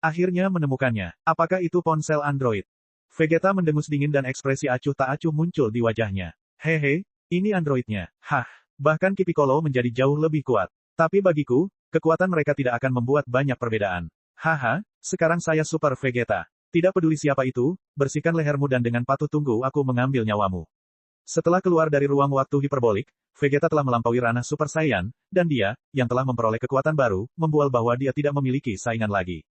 Akhirnya menemukannya. Apakah itu ponsel Android? Vegeta mendengus dingin dan ekspresi acuh tak acuh muncul di wajahnya. Hehe, ini androidnya. Hah, bahkan Ki Piccolo menjadi jauh lebih kuat. Tapi bagiku, kekuatan mereka tidak akan membuat banyak perbedaan. Haha, sekarang saya Super Vegeta. Tidak peduli siapa itu, bersihkan lehermu dan dengan patuh tunggu aku mengambil nyawamu. Setelah keluar dari ruang waktu hiperbolik, Vegeta telah melampaui ranah Super Saiyan, dan dia, yang telah memperoleh kekuatan baru, membual bahwa dia tidak memiliki saingan lagi.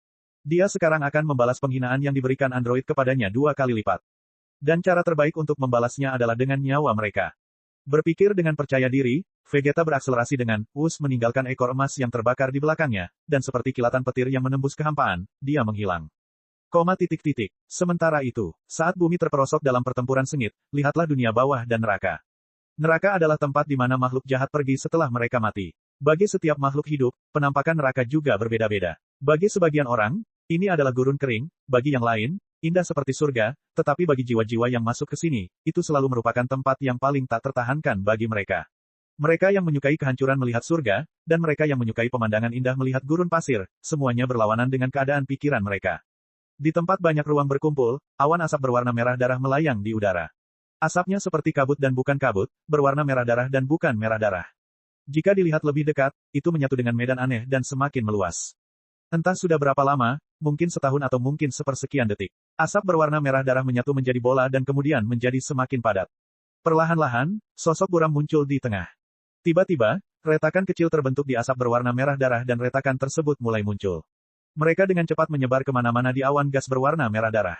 Dia sekarang akan membalas penghinaan yang diberikan android kepadanya 2 kali lipat. Dan cara terbaik untuk membalasnya adalah dengan nyawa mereka. Berpikir dengan percaya diri, Vegeta berakselerasi dengan meninggalkan ekor emas yang terbakar di belakangnya, dan seperti kilatan petir yang menembus kehampaan, dia menghilang. Sementara itu, saat bumi terperosok dalam pertempuran sengit, lihatlah dunia bawah dan neraka. Neraka adalah tempat di mana makhluk jahat pergi setelah mereka mati. Bagi setiap makhluk hidup, penampakan neraka juga berbeda-beda. Bagi sebagian orang, ini adalah gurun kering, bagi yang lain, indah seperti surga, tetapi bagi jiwa-jiwa yang masuk ke sini, itu selalu merupakan tempat yang paling tak tertahankan bagi mereka. Mereka yang menyukai kehancuran melihat surga, dan mereka yang menyukai pemandangan indah melihat gurun pasir, semuanya berlawanan dengan keadaan pikiran mereka. Di tempat banyak ruang berkumpul, awan asap berwarna merah darah melayang di udara. Asapnya seperti kabut dan bukan kabut, berwarna merah darah dan bukan merah darah. Jika dilihat lebih dekat, itu menyatu dengan medan aneh dan semakin meluas. Entah sudah berapa lama, mungkin setahun atau mungkin sepersekian detik. Asap berwarna merah darah menyatu menjadi bola dan kemudian menjadi semakin padat. Perlahan-lahan, sosok buram muncul di tengah. Tiba-tiba, retakan kecil terbentuk di asap berwarna merah darah dan retakan tersebut mulai muncul. Mereka dengan cepat menyebar kemana-mana di awan gas berwarna merah darah.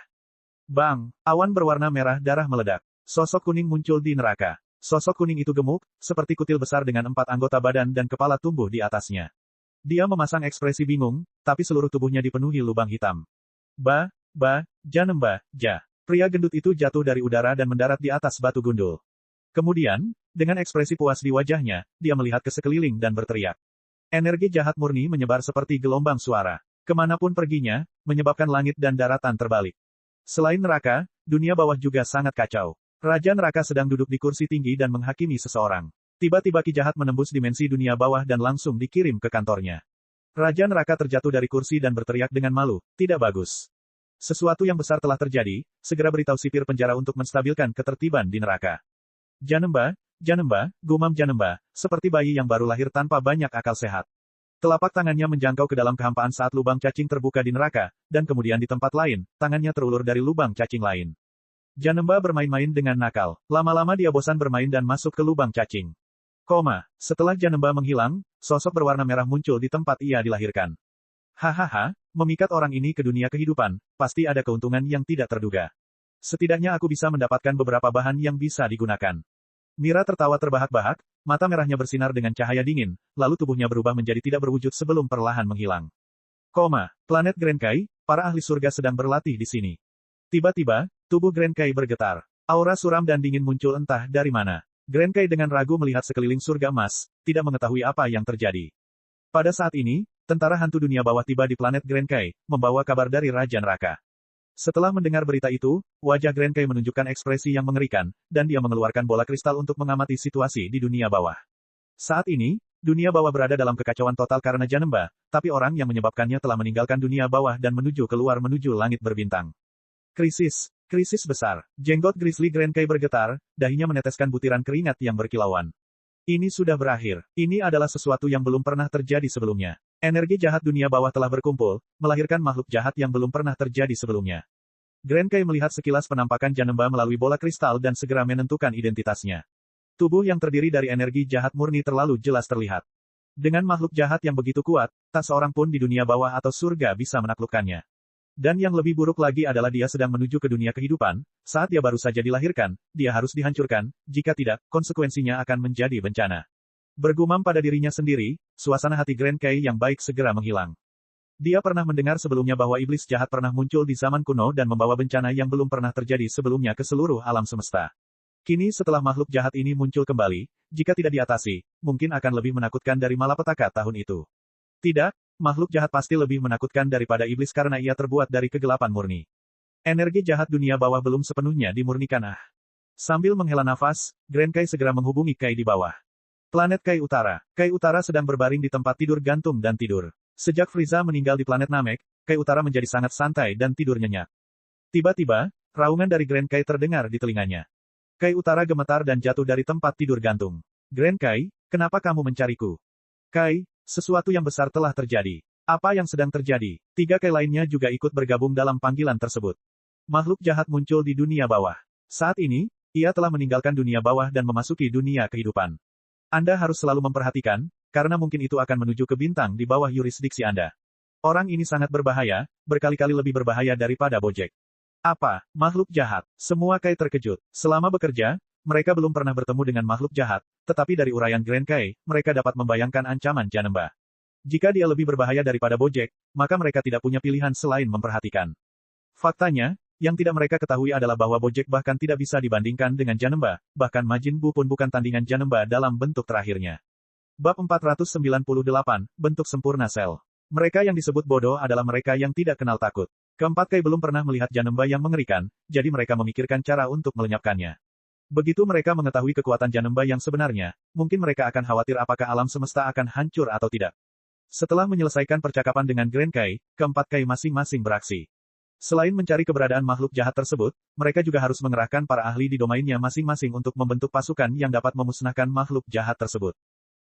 Bang! Awan berwarna merah darah meledak. Sosok kuning muncul di neraka. Sosok kuning itu gemuk, seperti kutil besar dengan 4 anggota badan dan kepala tumbuh di atasnya. Dia memasang ekspresi bingung, tapi seluruh tubuhnya dipenuhi lubang hitam. Janemba, ja. Pria gendut itu jatuh dari udara dan mendarat di atas batu gundul. Kemudian, dengan ekspresi puas di wajahnya, dia melihat ke sekeliling dan berteriak. Energi jahat murni menyebar seperti gelombang suara. Kemanapun perginya, menyebabkan langit dan daratan terbalik. Selain neraka, dunia bawah juga sangat kacau. Raja neraka sedang duduk di kursi tinggi dan menghakimi seseorang. Tiba-tiba Ki jahat menembus dimensi dunia bawah dan langsung dikirim ke kantornya. Raja neraka terjatuh dari kursi dan berteriak dengan malu, tidak bagus. Sesuatu yang besar telah terjadi, segera beritahu sipir penjara untuk menstabilkan ketertiban di neraka. Janemba, gumam Janemba, seperti bayi yang baru lahir tanpa banyak akal sehat. Telapak tangannya menjangkau ke dalam kehampaan saat lubang cacing terbuka di neraka, dan kemudian di tempat lain, tangannya terulur dari lubang cacing lain. Janemba bermain-main dengan nakal. Lama-lama dia bosan bermain dan masuk ke lubang cacing. Setelah Janemba menghilang, sosok berwarna merah muncul di tempat ia dilahirkan. Hahaha, memikat orang ini ke dunia kehidupan, pasti ada keuntungan yang tidak terduga. Setidaknya aku bisa mendapatkan beberapa bahan yang bisa digunakan. Mira tertawa terbahak-bahak, mata merahnya bersinar dengan cahaya dingin, lalu tubuhnya berubah menjadi tidak berwujud sebelum perlahan menghilang. Planet Grand Kai, para ahli surga sedang berlatih di sini. Tiba-tiba, tubuh Grand Kai bergetar. Aura suram dan dingin muncul entah dari mana. Grand Kai dengan ragu melihat sekeliling surga emas, tidak mengetahui apa yang terjadi. Pada saat ini, tentara hantu dunia bawah tiba di planet Grand Kai, membawa kabar dari Raja Neraka. Setelah mendengar berita itu, wajah Grand Kai menunjukkan ekspresi yang mengerikan, dan dia mengeluarkan bola kristal untuk mengamati situasi di dunia bawah. Saat ini, dunia bawah berada dalam kekacauan total karena Janemba, tapi orang yang menyebabkannya telah meninggalkan dunia bawah dan menuju keluar menuju langit berbintang. Krisis besar. Jenggot Grizzly Grand Kai bergetar, dahinya meneteskan butiran keringat yang berkilauan. Ini sudah berakhir. Ini adalah sesuatu yang belum pernah terjadi sebelumnya. Energi jahat dunia bawah telah berkumpul, melahirkan makhluk jahat yang belum pernah terjadi sebelumnya. Grand Kai melihat sekilas penampakan Janemba melalui bola kristal dan segera menentukan identitasnya. Tubuh yang terdiri dari energi jahat murni terlalu jelas terlihat. Dengan makhluk jahat yang begitu kuat, tak seorang pun di dunia bawah atau surga bisa menaklukkannya. Dan yang lebih buruk lagi adalah dia sedang menuju ke dunia kehidupan, saat dia baru saja dilahirkan, dia harus dihancurkan, jika tidak, konsekuensinya akan menjadi bencana. Bergumam pada dirinya sendiri, suasana hati Grand Kai yang baik segera menghilang. Dia pernah mendengar sebelumnya bahwa iblis jahat pernah muncul di zaman kuno dan membawa bencana yang belum pernah terjadi sebelumnya ke seluruh alam semesta. Kini setelah makhluk jahat ini muncul kembali, jika tidak diatasi, mungkin akan lebih menakutkan dari malapetaka tahun itu. Tidak, makhluk jahat pasti lebih menakutkan daripada iblis karena ia terbuat dari kegelapan murni. Energi jahat dunia bawah belum sepenuhnya dimurnikan. Sambil menghela nafas, Grand Kai segera menghubungi Kai di bawah. Planet Kai Utara. Kai Utara sedang berbaring di tempat tidur gantung dan tidur. Sejak Frieza meninggal di planet Namek, Kai Utara menjadi sangat santai dan tidur nyenyak. Tiba-tiba, raungan dari Grand Kai terdengar di telinganya. Kai Utara gemetar dan jatuh dari tempat tidur gantung. Grand Kai, kenapa kamu mencariku? Kai, sesuatu yang besar telah terjadi. Apa yang sedang terjadi? 3 Kai lainnya juga ikut bergabung dalam panggilan tersebut. Makhluk jahat muncul di dunia bawah. Saat ini, ia telah meninggalkan dunia bawah dan memasuki dunia kehidupan. Anda harus selalu memperhatikan, karena mungkin itu akan menuju ke bintang di bawah yurisdiksi Anda. Orang ini sangat berbahaya, berkali-kali lebih berbahaya daripada Bojack. Apa? Makhluk jahat. Semua Kai terkejut. Selama bekerja, mereka belum pernah bertemu dengan makhluk jahat, tetapi dari uraian Grand Kai, mereka dapat membayangkan ancaman Janemba. Jika dia lebih berbahaya daripada Bojack, maka mereka tidak punya pilihan selain memperhatikan. Faktanya, yang tidak mereka ketahui adalah bahwa Bojack bahkan tidak bisa dibandingkan dengan Janemba, bahkan Majin Buu pun bukan tandingan Janemba dalam bentuk terakhirnya. Bab 498, Bentuk Sempurna Sel. Mereka yang disebut bodoh adalah mereka yang tidak kenal takut. Keempat Kai belum pernah melihat Janemba yang mengerikan, jadi mereka memikirkan cara untuk melenyapkannya. Begitu mereka mengetahui kekuatan Janemba yang sebenarnya, mungkin mereka akan khawatir apakah alam semesta akan hancur atau tidak. Setelah menyelesaikan percakapan dengan Grand Kai, keempat Kai masing-masing beraksi. Selain mencari keberadaan makhluk jahat tersebut, mereka juga harus mengerahkan para ahli di domainnya masing-masing untuk membentuk pasukan yang dapat memusnahkan makhluk jahat tersebut.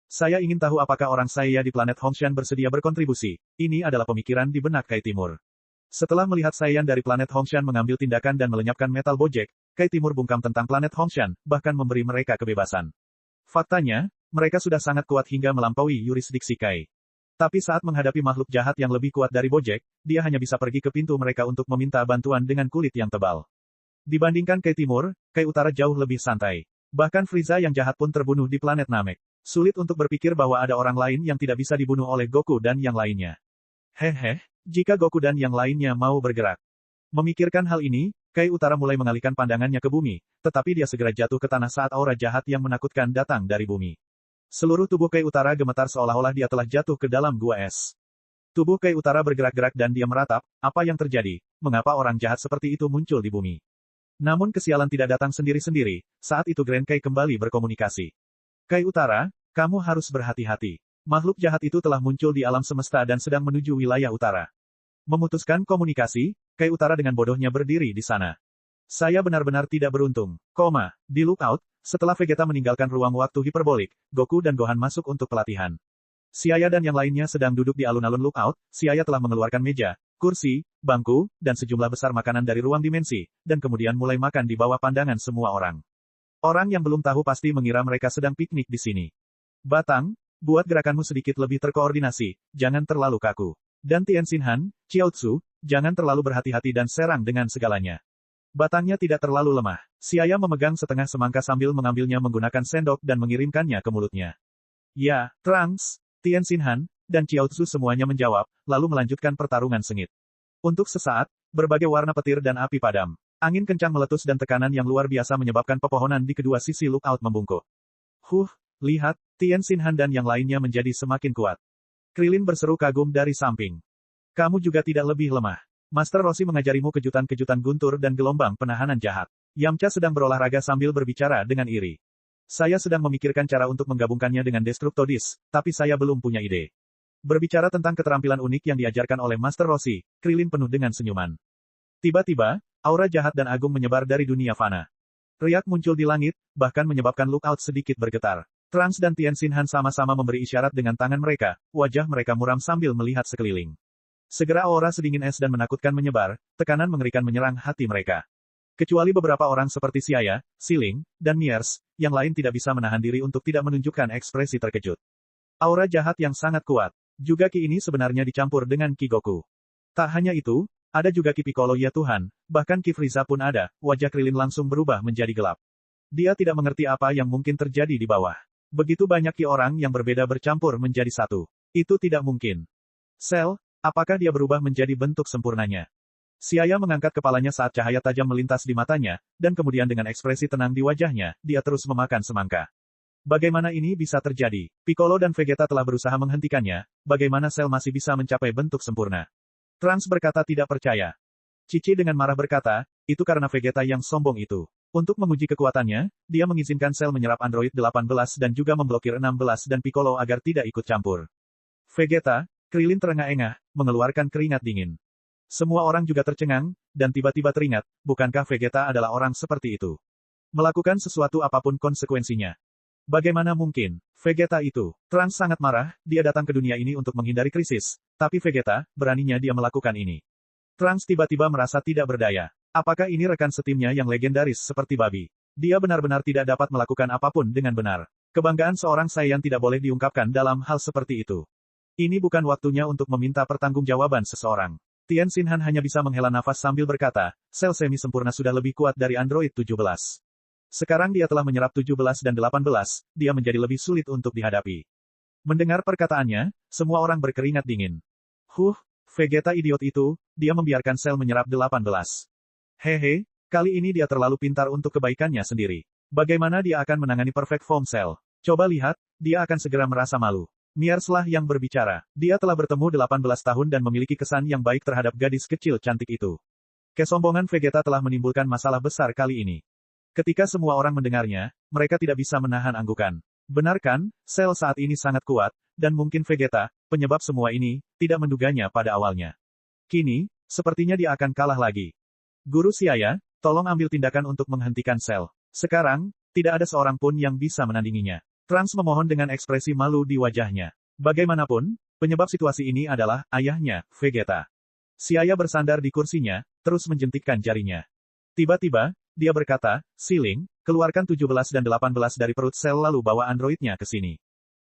Saya ingin tahu apakah orang saya di planet Hongshan bersedia berkontribusi. Ini adalah pemikiran di benak Kai Timur. Setelah melihat Saiyan dari planet Hongshan mengambil tindakan dan melenyapkan metal Bojack, Kai Timur bungkam tentang planet Hongshan, bahkan memberi mereka kebebasan. Faktanya, mereka sudah sangat kuat hingga melampaui yurisdiksi Kai. Tapi saat menghadapi makhluk jahat yang lebih kuat dari Bojack, dia hanya bisa pergi ke pintu mereka untuk meminta bantuan dengan kulit yang tebal. Dibandingkan Kai Timur, Kai Utara jauh lebih santai. Bahkan Frieza yang jahat pun terbunuh di planet Namek. Sulit untuk berpikir bahwa ada orang lain yang tidak bisa dibunuh oleh Goku dan yang lainnya. Hehe, jika Goku dan yang lainnya mau bergerak. Memikirkan hal ini, Kai Utara mulai mengalihkan pandangannya ke bumi, tetapi dia segera jatuh ke tanah saat aura jahat yang menakutkan datang dari bumi. Seluruh tubuh Kai Utara gemetar seolah-olah dia telah jatuh ke dalam gua es. Tubuh Kai Utara bergerak-gerak dan dia meratap, apa yang terjadi, mengapa orang jahat seperti itu muncul di bumi. Namun kesialan tidak datang sendiri-sendiri, saat itu Grand Kai kembali berkomunikasi. Kai Utara, kamu harus berhati-hati. Makhluk jahat itu telah muncul di alam semesta dan sedang menuju wilayah utara. Memutuskan komunikasi, Kai Utara dengan bodohnya berdiri di sana. Saya benar-benar tidak beruntung. Di lookout, setelah Vegeta meninggalkan ruang waktu hiperbolik, Goku dan Gohan masuk untuk pelatihan. Siaya dan yang lainnya sedang duduk di alun-alun lookout, Siaya telah mengeluarkan meja, kursi, bangku, dan sejumlah besar makanan dari ruang dimensi, dan kemudian mulai makan di bawah pandangan semua orang. Orang yang belum tahu pasti mengira mereka sedang piknik di sini. Batang, buat gerakanmu sedikit lebih terkoordinasi, jangan terlalu kaku. Dan Tien Xinhan, Chiaotzu, jangan terlalu berhati-hati dan serang dengan segalanya. Batangnya tidak terlalu lemah. Siaya memegang setengah semangka sambil mengambilnya menggunakan sendok dan mengirimkannya ke mulutnya. Ya, Trunks, Tien Xinhan, dan Chiaotzu semuanya menjawab, lalu melanjutkan pertarungan sengit. Untuk sesaat, berbagai warna petir dan api padam. Angin kencang meletus dan tekanan yang luar biasa menyebabkan pepohonan di kedua sisi lookout membungkuk. Lihat, Tien Xinhan dan yang lainnya menjadi semakin kuat. Krilin berseru kagum dari samping. Kamu juga tidak lebih lemah. Master Roshi mengajarimu kejutan-kejutan guntur dan gelombang penahanan jahat. Yamcha sedang berolahraga sambil berbicara dengan iri. Saya sedang memikirkan cara untuk menggabungkannya dengan Destructodis, tapi saya belum punya ide. Berbicara tentang keterampilan unik yang diajarkan oleh Master Roshi, Krilin penuh dengan senyuman. Tiba-tiba, aura jahat dan agung menyebar dari dunia fana. Riak muncul di langit, bahkan menyebabkan lookout sedikit bergetar. Trunks dan Tien Xinhan sama-sama memberi isyarat dengan tangan mereka, wajah mereka muram sambil melihat sekeliling. Segera aura sedingin es dan menakutkan menyebar, tekanan mengerikan menyerang hati mereka. Kecuali beberapa orang seperti Siaya, Siling, dan Miers, yang lain tidak bisa menahan diri untuk tidak menunjukkan ekspresi terkejut. Aura jahat yang sangat kuat. Juga Ki ini sebenarnya dicampur dengan Ki Goku. Tak hanya itu, ada juga Ki Piccolo ya Tuhan, bahkan Ki Frieza pun ada, wajah Krilin langsung berubah menjadi gelap. Dia tidak mengerti apa yang mungkin terjadi di bawah. Begitu banyak Ki orang yang berbeda bercampur menjadi satu. Itu tidak mungkin. Cell, apakah dia berubah menjadi bentuk sempurnanya? Siaya mengangkat kepalanya saat cahaya tajam melintas di matanya, dan kemudian dengan ekspresi tenang di wajahnya, dia terus memakan semangka. Bagaimana ini bisa terjadi? Piccolo dan Vegeta telah berusaha menghentikannya, bagaimana Cell masih bisa mencapai bentuk sempurna? Trunks berkata tidak percaya. Cici dengan marah berkata, itu karena Vegeta yang sombong itu. Untuk menguji kekuatannya, dia mengizinkan Cell menyerap Android 18 dan juga memblokir 16 dan Piccolo agar tidak ikut campur. Vegeta, Krilin terengah-engah, mengeluarkan keringat dingin. Semua orang juga tercengang, dan tiba-tiba teringat, bukankah Vegeta adalah orang seperti itu? Melakukan sesuatu apapun konsekuensinya. Bagaimana mungkin? Vegeta itu. Trunks sangat marah, dia datang ke dunia ini untuk menghindari krisis, tapi Vegeta, beraninya dia melakukan ini. Trunks tiba-tiba merasa tidak berdaya. Apakah ini rekan setimnya yang legendaris seperti babi? Dia benar-benar tidak dapat melakukan apapun dengan benar. Kebanggaan seorang Saiyan tidak boleh diungkapkan dalam hal seperti itu. Ini bukan waktunya untuk meminta pertanggungjawaban seseorang. Tien Xinhan hanya bisa menghela nafas sambil berkata, sel semi sempurna sudah lebih kuat dari Android 17. Sekarang dia telah menyerap 17 dan 18, dia menjadi lebih sulit untuk dihadapi. Mendengar perkataannya, semua orang berkeringat dingin. Vegeta idiot itu, dia membiarkan sel menyerap 18. Hehe, kali ini dia terlalu pintar untuk kebaikannya sendiri. Bagaimana dia akan menangani Perfect Form Cell? Coba lihat, dia akan segera merasa malu. Mierslah yang berbicara. Dia telah bertemu 18 tahun dan memiliki kesan yang baik terhadap gadis kecil cantik itu. Kesombongan Vegeta telah menimbulkan masalah besar kali ini. Ketika semua orang mendengarnya, mereka tidak bisa menahan anggukan. Benar kan, Cell saat ini sangat kuat, dan mungkin Vegeta, penyebab semua ini, tidak menduganya pada awalnya. Kini, Sepertinya dia akan kalah lagi. Guru Siaya, tolong ambil tindakan untuk menghentikan Cell. Sekarang, tidak ada seorang pun yang bisa menandinginya. Trunks memohon dengan ekspresi malu di wajahnya. Bagaimanapun, penyebab situasi ini adalah ayahnya, Vegeta. Siaya bersandar di kursinya, terus menjentikkan jarinya. Tiba-tiba, dia berkata, Siling, keluarkan 17 dan 18 dari perut Cell lalu bawa androidnya ke sini.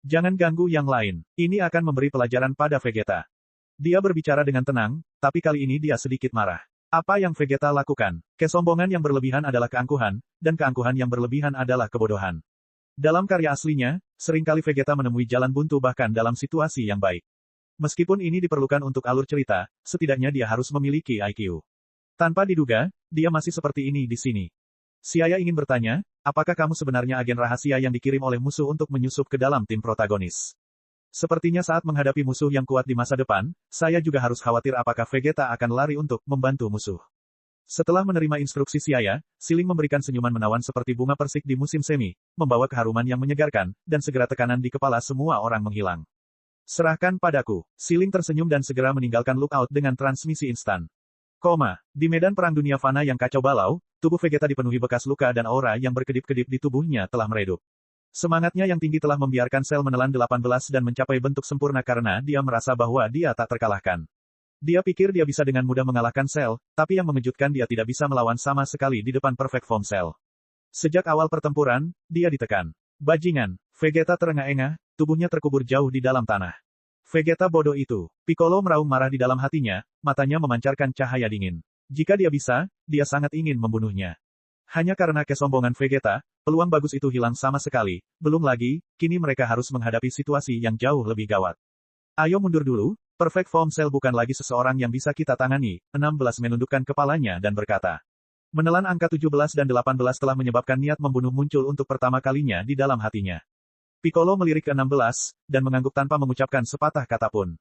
Jangan ganggu yang lain. Ini akan memberi pelajaran pada Vegeta. Dia berbicara dengan tenang, tapi kali ini dia sedikit marah. Apa yang Vegeta lakukan? Kesombongan yang berlebihan adalah keangkuhan, dan keangkuhan yang berlebihan adalah kebodohan. Dalam karya aslinya, seringkali Vegeta menemui jalan buntu bahkan dalam situasi yang baik. Meskipun ini diperlukan untuk alur cerita, setidaknya dia harus memiliki IQ. Tanpa diduga, dia masih seperti ini di sini. Siaya ingin bertanya, apakah kamu sebenarnya agen rahasia yang dikirim oleh musuh untuk menyusup ke dalam tim protagonis? Sepertinya saat menghadapi musuh yang kuat di masa depan, saya juga harus khawatir apakah Vegeta akan lari untuk membantu musuh. Setelah menerima instruksi Siaya, Siling memberikan senyuman menawan seperti bunga persik di musim semi, membawa keharuman yang menyegarkan, dan segera tekanan di kepala semua orang menghilang. Serahkan padaku. Siling tersenyum dan segera meninggalkan lookout dengan transmisi instan. Di medan perang dunia fana yang kacau balau, tubuh Vegeta dipenuhi bekas luka dan aura yang berkedip-kedip di tubuhnya telah meredup. Semangatnya yang tinggi telah membiarkan Cell menelan 18 dan mencapai bentuk sempurna karena dia merasa bahwa dia tak terkalahkan. Dia pikir dia bisa dengan mudah mengalahkan Cell, tapi yang mengejutkan dia tidak bisa melawan sama sekali di depan Perfect Form Cell. Sejak awal pertempuran, dia ditekan. Bajingan, Vegeta terengah-engah, tubuhnya terkubur jauh di dalam tanah. Vegeta bodoh itu. Piccolo meraung marah di dalam hatinya, matanya memancarkan cahaya dingin. Jika dia bisa, dia sangat ingin membunuhnya. Hanya karena kesombongan Vegeta, peluang bagus itu hilang sama sekali. Belum lagi, kini mereka harus menghadapi situasi yang jauh lebih gawat. Ayo mundur dulu, Perfect Form Cell bukan lagi seseorang yang bisa kita tangani. 16 menundukkan kepalanya dan berkata. Menelan angka 17 dan 18 telah menyebabkan niat membunuh muncul untuk pertama kalinya di dalam hatinya. Piccolo melirik ke 16, dan mengangguk tanpa mengucapkan sepatah kata pun.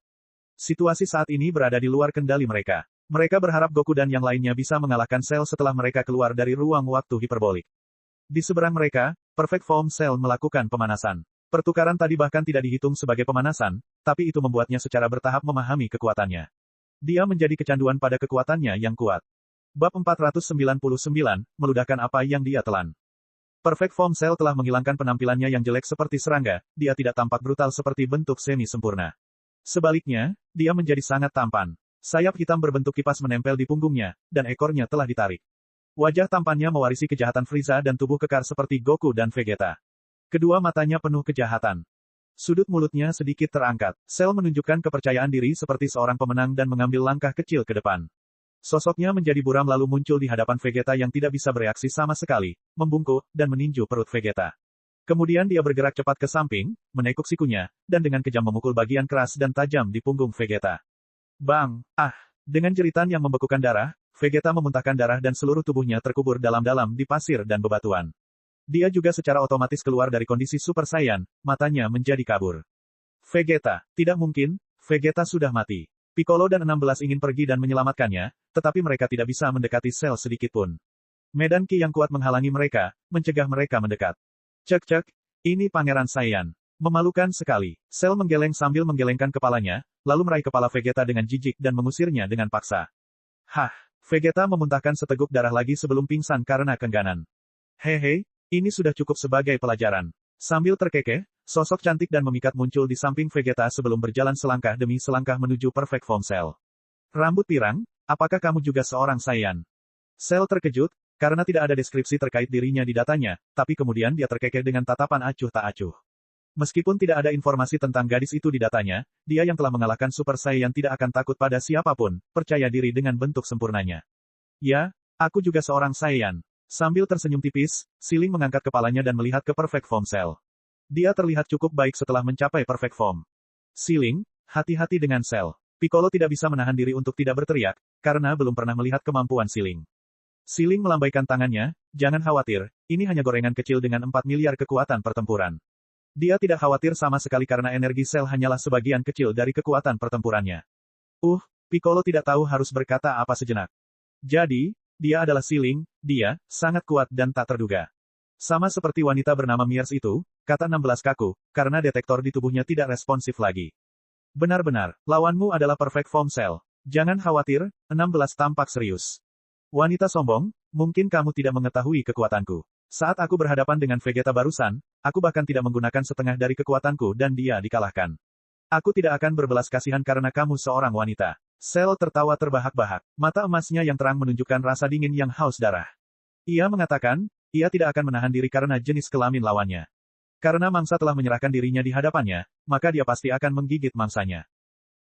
Situasi saat ini berada di luar kendali mereka. Mereka berharap Goku dan yang lainnya bisa mengalahkan Cell setelah mereka keluar dari ruang waktu hiperbolik. Di seberang mereka, Perfect Form Cell melakukan pemanasan. Pertukaran tadi bahkan tidak dihitung sebagai pemanasan, tapi itu membuatnya secara bertahap memahami kekuatannya. Dia menjadi kecanduan pada kekuatannya yang kuat. Bab 499, meludahkan apa yang dia telan. Perfect Form Cell telah menghilangkan penampilannya yang jelek seperti serangga, dia tidak tampak brutal seperti bentuk semi-sempurna. Sebaliknya, dia menjadi sangat tampan. Sayap hitam berbentuk kipas menempel di punggungnya, dan ekornya telah ditarik. Wajah tampannya mewarisi kejahatan Frieza dan tubuh kekar seperti Goku dan Vegeta. Kedua matanya penuh kejahatan. Sudut mulutnya sedikit terangkat. Cell menunjukkan kepercayaan diri seperti seorang pemenang dan mengambil langkah kecil ke depan. Sosoknya menjadi buram lalu muncul di hadapan Vegeta yang tidak bisa bereaksi sama sekali, membungkuk, dan meninju perut Vegeta. Kemudian dia bergerak cepat ke samping, menekuk sikunya, dan dengan kejam memukul bagian keras dan tajam di punggung Vegeta. Bang! Dengan jeritan yang membekukan darah, Vegeta memuntahkan darah dan seluruh tubuhnya terkubur dalam-dalam di pasir dan bebatuan. Dia juga secara otomatis keluar dari kondisi Super Saiyan, matanya menjadi kabur. Vegeta, tidak mungkin, Vegeta sudah mati. Piccolo dan 16 ingin pergi dan menyelamatkannya, tetapi mereka tidak bisa mendekati Cell sedikitpun. Medan Ki yang kuat menghalangi mereka, mencegah mereka mendekat. Cek, ini Pangeran Saiyan. Memalukan sekali. Cell menggeleng sambil menggelengkan kepalanya, lalu meraih kepala Vegeta dengan jijik dan mengusirnya dengan paksa. Vegeta memuntahkan seteguk darah lagi sebelum pingsan karena kengganan. Hehe, ini sudah cukup sebagai pelajaran. Sambil terkekeh, sosok cantik dan memikat muncul di samping Vegeta sebelum berjalan selangkah demi selangkah menuju Perfect Form Cell. Rambut pirang, apakah kamu juga seorang Saiyan? Cell terkejut, karena tidak ada deskripsi terkait dirinya di datanya, tapi kemudian dia terkekeh dengan tatapan acuh tak acuh. Meskipun tidak ada informasi tentang gadis itu di datanya, dia yang telah mengalahkan Super Saiyan tidak akan takut pada siapapun, percaya diri dengan bentuk sempurnanya. Ya, aku juga seorang Saiyan. Sambil tersenyum tipis, Siling mengangkat kepalanya dan melihat ke Perfect Form Cell. Dia terlihat cukup baik setelah mencapai Perfect Form. Siling, hati-hati dengan Cell. Piccolo tidak bisa menahan diri untuk tidak berteriak, karena belum pernah melihat kemampuan Siling. Siling melambaikan tangannya, jangan khawatir, ini hanya gorengan kecil dengan 4 miliar kekuatan pertempuran. Dia tidak khawatir sama sekali karena energi Cell hanyalah sebagian kecil dari kekuatan pertempurannya. Piccolo tidak tahu harus berkata apa sejenak. Jadi, dia adalah Siling, dia, sangat kuat dan tak terduga. Sama seperti wanita bernama Miers itu, kata 16 kaku, karena detektor di tubuhnya tidak responsif lagi. Benar-benar, lawanmu adalah Perfect Form Cell. Jangan khawatir, 16 tampak serius. Wanita sombong, mungkin kamu tidak mengetahui kekuatanku. Saat aku berhadapan dengan Vegeta barusan, aku bahkan tidak menggunakan setengah dari kekuatanku dan dia dikalahkan. Aku tidak akan berbelas kasihan karena kamu seorang wanita. Cell tertawa terbahak-bahak. Mata emasnya yang terang menunjukkan rasa dingin yang haus darah. Ia mengatakan, ia tidak akan menahan diri karena jenis kelamin lawannya. Karena mangsa telah menyerahkan dirinya di hadapannya, maka dia pasti akan menggigit mangsanya.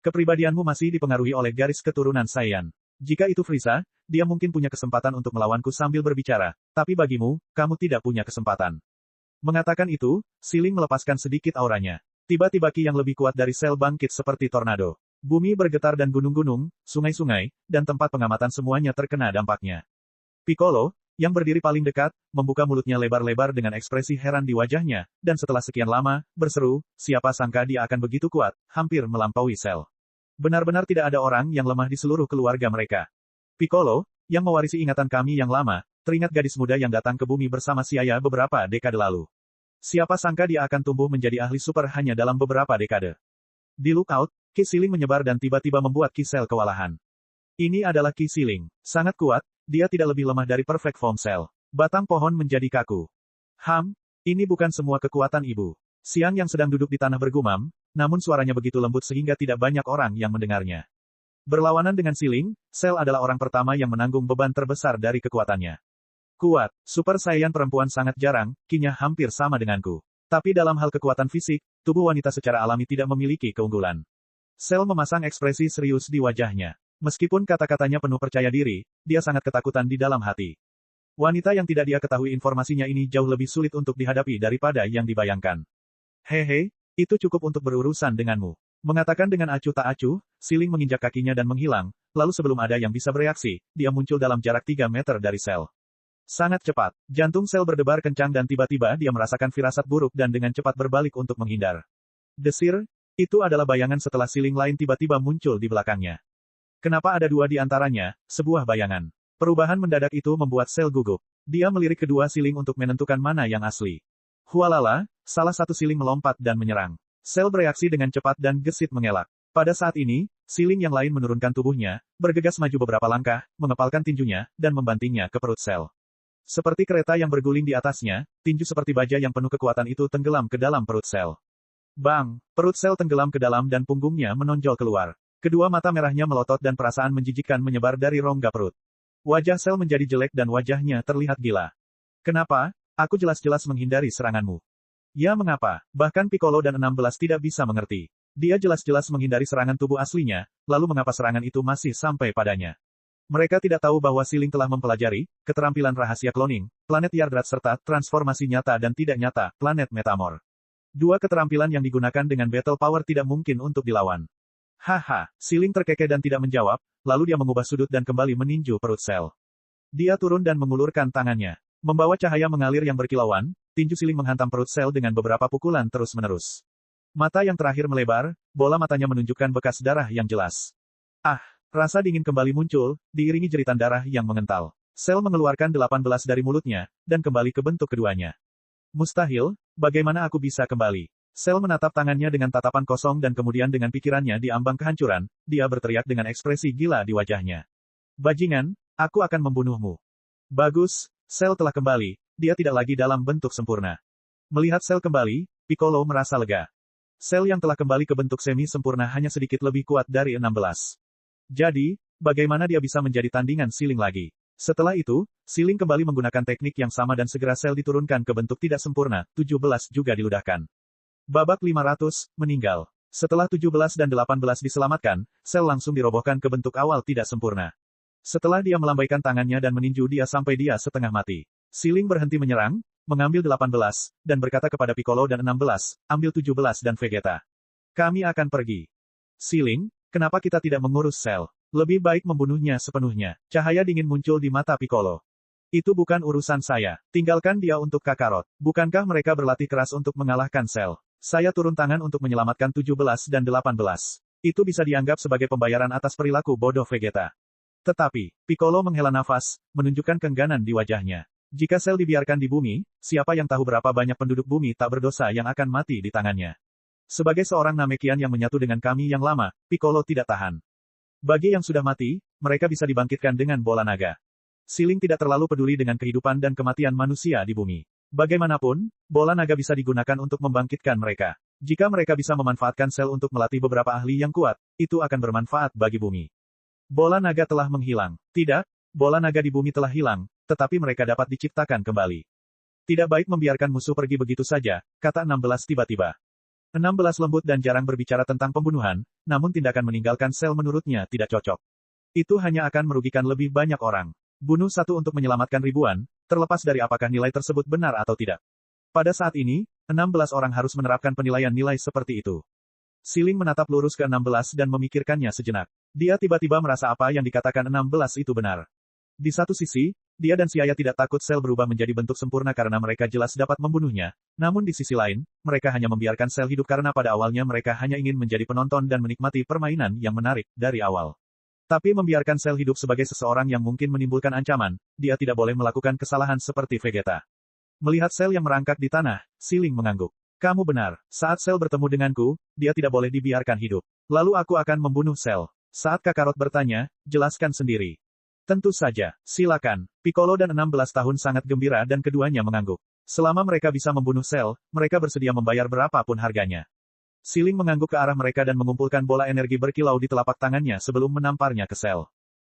Kepribadianmu masih dipengaruhi oleh garis keturunan Saiyan. Jika itu Frieza, dia mungkin punya kesempatan untuk melawanku sambil berbicara, tapi bagimu, kamu tidak punya kesempatan. Mengatakan itu, Siling melepaskan sedikit auranya. Tiba-tiba ki yang lebih kuat dari sel bangkit seperti tornado. Bumi bergetar dan gunung-gunung, sungai-sungai, dan tempat pengamatan semuanya terkena dampaknya. Piccolo, yang berdiri paling dekat, membuka mulutnya lebar-lebar dengan ekspresi heran di wajahnya, dan setelah sekian lama, berseru, siapa sangka dia akan begitu kuat, hampir melampaui sel. Benar-benar tidak ada orang yang lemah di seluruh keluarga mereka. Piccolo, yang mewarisi ingatan kami yang lama, teringat gadis muda yang datang ke bumi bersama Siaya beberapa dekade lalu. Siapa sangka dia akan tumbuh menjadi ahli super hanya dalam beberapa dekade. Di lookout, Ki Siling menyebar dan tiba-tiba membuat Ki Cell kewalahan. Ini adalah Ki Siling. Sangat kuat, dia tidak lebih lemah dari Perfect Form Cell. Batang pohon menjadi kaku. Ini bukan semua kekuatan ibu. Siang yang sedang duduk di tanah bergumam, namun suaranya begitu lembut sehingga tidak banyak orang yang mendengarnya. Berlawanan dengan Siling, Cell adalah orang pertama yang menanggung beban terbesar dari kekuatannya. Kuat, Super Saiyan perempuan sangat jarang, kinya hampir sama denganku. Tapi dalam hal kekuatan fisik, tubuh wanita secara alami tidak memiliki keunggulan. Cell memasang ekspresi serius di wajahnya. Meskipun kata-katanya penuh percaya diri, dia sangat ketakutan di dalam hati. Wanita yang tidak dia ketahui informasinya ini jauh lebih sulit untuk dihadapi daripada yang dibayangkan. Hehe, itu cukup untuk berurusan denganmu. Mengatakan dengan acuh tak acuh, Siling menginjak kakinya dan menghilang, lalu sebelum ada yang bisa bereaksi, dia muncul dalam jarak 3 meter dari sel. Sangat cepat, jantung sel berdebar kencang dan tiba-tiba dia merasakan firasat buruk dan dengan cepat berbalik untuk menghindar. Desir, itu adalah bayangan setelah Siling lain tiba-tiba muncul di belakangnya. Kenapa ada dua di antaranya, sebuah bayangan. Perubahan mendadak itu membuat sel gugup. Dia melirik kedua Siling untuk menentukan mana yang asli. Hualala, salah satu Siling melompat dan menyerang. Sel bereaksi dengan cepat dan gesit mengelak. Pada saat ini, Siling yang lain menurunkan tubuhnya, bergegas maju beberapa langkah, mengepalkan tinjunya, dan membantingnya ke perut sel. Seperti kereta yang berguling di atasnya, tinju seperti baja yang penuh kekuatan itu tenggelam ke dalam perut sel. Bang! Perut sel tenggelam ke dalam dan punggungnya menonjol keluar. Kedua mata merahnya melotot dan perasaan menjijikkan menyebar dari rongga perut. Wajah sel menjadi jelek dan wajahnya terlihat gila. Kenapa? Aku jelas-jelas menghindari seranganmu. Ya mengapa? Bahkan Piccolo dan 16 tidak bisa mengerti. Dia jelas-jelas menghindari serangan tubuh aslinya, lalu mengapa serangan itu masih sampai padanya. Mereka tidak tahu bahwa Siling telah mempelajari keterampilan rahasia cloning, planet Yardrat serta transformasi nyata dan tidak nyata, planet Metamor. Dua keterampilan yang digunakan dengan battle power tidak mungkin untuk dilawan. Haha, Siling terkekeh dan tidak menjawab, lalu dia mengubah sudut dan kembali meninju perut sel. Dia turun dan mengulurkan tangannya. Membawa cahaya mengalir yang berkilauan, tinju Siling menghantam perut sel dengan beberapa pukulan terus-menerus. Mata yang terakhir melebar, bola matanya menunjukkan bekas darah yang jelas. Rasa dingin kembali muncul, diiringi jeritan darah yang mengental. Sel mengeluarkan 18 dari mulutnya, dan kembali ke bentuk keduanya. Mustahil, bagaimana aku bisa kembali? Sel menatap tangannya dengan tatapan kosong dan kemudian dengan pikirannya di ambang kehancuran, dia berteriak dengan ekspresi gila di wajahnya. Bajingan, aku akan membunuhmu. Bagus, Sel telah kembali, dia tidak lagi dalam bentuk sempurna. Melihat Sel kembali, Piccolo merasa lega. Sel yang telah kembali ke bentuk semi-sempurna hanya sedikit lebih kuat dari 16. Jadi, bagaimana dia bisa menjadi tandingan Siling lagi? Setelah itu, Siling kembali menggunakan teknik yang sama dan segera Sel diturunkan ke bentuk tidak sempurna, 17 juga diludahkan. Babak 500, meninggal. Setelah 17 dan 18 diselamatkan, Sel langsung dirobohkan ke bentuk awal tidak sempurna. Setelah dia melambaikan tangannya dan meninju dia sampai dia setengah mati. Siling berhenti menyerang, mengambil 18, dan berkata kepada Piccolo dan 16, ambil 17 dan Vegeta. Kami akan pergi. Siling, kenapa kita tidak mengurus Sel? Lebih baik membunuhnya sepenuhnya. Cahaya dingin muncul di mata Piccolo. Itu bukan urusan saya. Tinggalkan dia untuk Kakarot. Bukankah mereka berlatih keras untuk mengalahkan Sel? Saya turun tangan untuk menyelamatkan 17 dan 18. Itu bisa dianggap sebagai pembayaran atas perilaku bodoh Vegeta. Tetapi, Piccolo menghela nafas, menunjukkan keengganan di wajahnya. Jika Sel dibiarkan di bumi, siapa yang tahu berapa banyak penduduk bumi tak berdosa yang akan mati di tangannya. Sebagai seorang Namekian yang menyatu dengan kami yang lama, Piccolo tidak tahan. Bagi yang sudah mati, mereka bisa dibangkitkan dengan bola naga. Siling tidak terlalu peduli dengan kehidupan dan kematian manusia di bumi. Bagaimanapun, bola naga bisa digunakan untuk membangkitkan mereka. Jika mereka bisa memanfaatkan sel untuk melatih beberapa ahli yang kuat, itu akan bermanfaat bagi bumi. Bola naga telah menghilang. Tidak, bola naga di bumi telah hilang, tetapi mereka dapat diciptakan kembali. Tidak baik membiarkan musuh pergi begitu saja, kata 16 tiba-tiba. 16 lembut dan jarang berbicara tentang pembunuhan, namun tindakan meninggalkan sel menurutnya tidak cocok. Itu hanya akan merugikan lebih banyak orang. Bunuh satu untuk menyelamatkan ribuan, terlepas dari apakah nilai tersebut benar atau tidak. Pada saat ini, 16 orang harus menerapkan penilaian nilai seperti itu. Siling menatap lurus ke 16 dan memikirkannya sejenak. Dia tiba-tiba merasa apa yang dikatakan 16 itu benar. Di satu sisi, dia dan Siaya tidak takut sel berubah menjadi bentuk sempurna karena mereka jelas dapat membunuhnya. Namun di sisi lain, mereka hanya membiarkan sel hidup karena pada awalnya mereka hanya ingin menjadi penonton dan menikmati permainan yang menarik dari awal. Tapi membiarkan sel hidup sebagai seseorang yang mungkin menimbulkan ancaman, dia tidak boleh melakukan kesalahan seperti Vegeta. Melihat sel yang merangkak di tanah, Siling mengangguk. Kamu benar, saat sel bertemu denganku, dia tidak boleh dibiarkan hidup. Lalu aku akan membunuh sel. Saat Kakarot bertanya, jelaskan sendiri. Tentu saja, silakan. Piccolo dan 16 tahun sangat gembira dan keduanya mengangguk. Selama mereka bisa membunuh sel, mereka bersedia membayar berapapun harganya. Siling mengangguk ke arah mereka dan mengumpulkan bola energi berkilau di telapak tangannya sebelum menamparnya ke sel.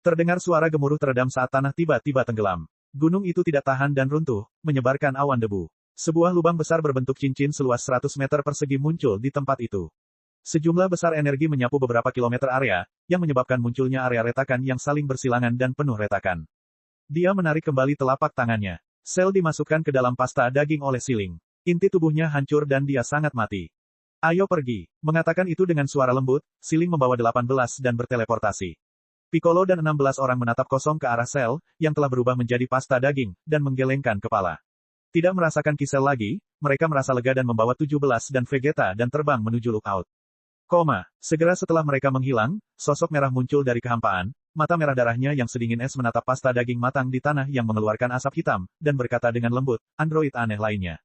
Terdengar suara gemuruh teredam saat tanah tiba-tiba tenggelam. Gunung itu tidak tahan dan runtuh, menyebarkan awan debu. Sebuah lubang besar berbentuk cincin seluas 100 meter persegi muncul di tempat itu. Sejumlah besar energi menyapu beberapa kilometer area, yang menyebabkan munculnya area retakan yang saling bersilangan dan penuh retakan. Dia menarik kembali telapak tangannya. Sel dimasukkan ke dalam pasta daging oleh Siling. Inti tubuhnya hancur dan dia sangat mati. Ayo pergi. Mengatakan itu dengan suara lembut, Siling membawa 18 dan berteleportasi. Piccolo dan 16 orang menatap kosong ke arah sel, yang telah berubah menjadi pasta daging, dan menggelengkan kepala. Tidak merasakan kisel lagi, mereka merasa lega dan membawa 17 dan Vegeta dan terbang menuju lookout. Segera setelah mereka menghilang, sosok merah muncul dari kehampaan, mata merah darahnya yang sedingin es menatap pasta daging matang di tanah yang mengeluarkan asap hitam, dan berkata dengan lembut, android aneh lainnya.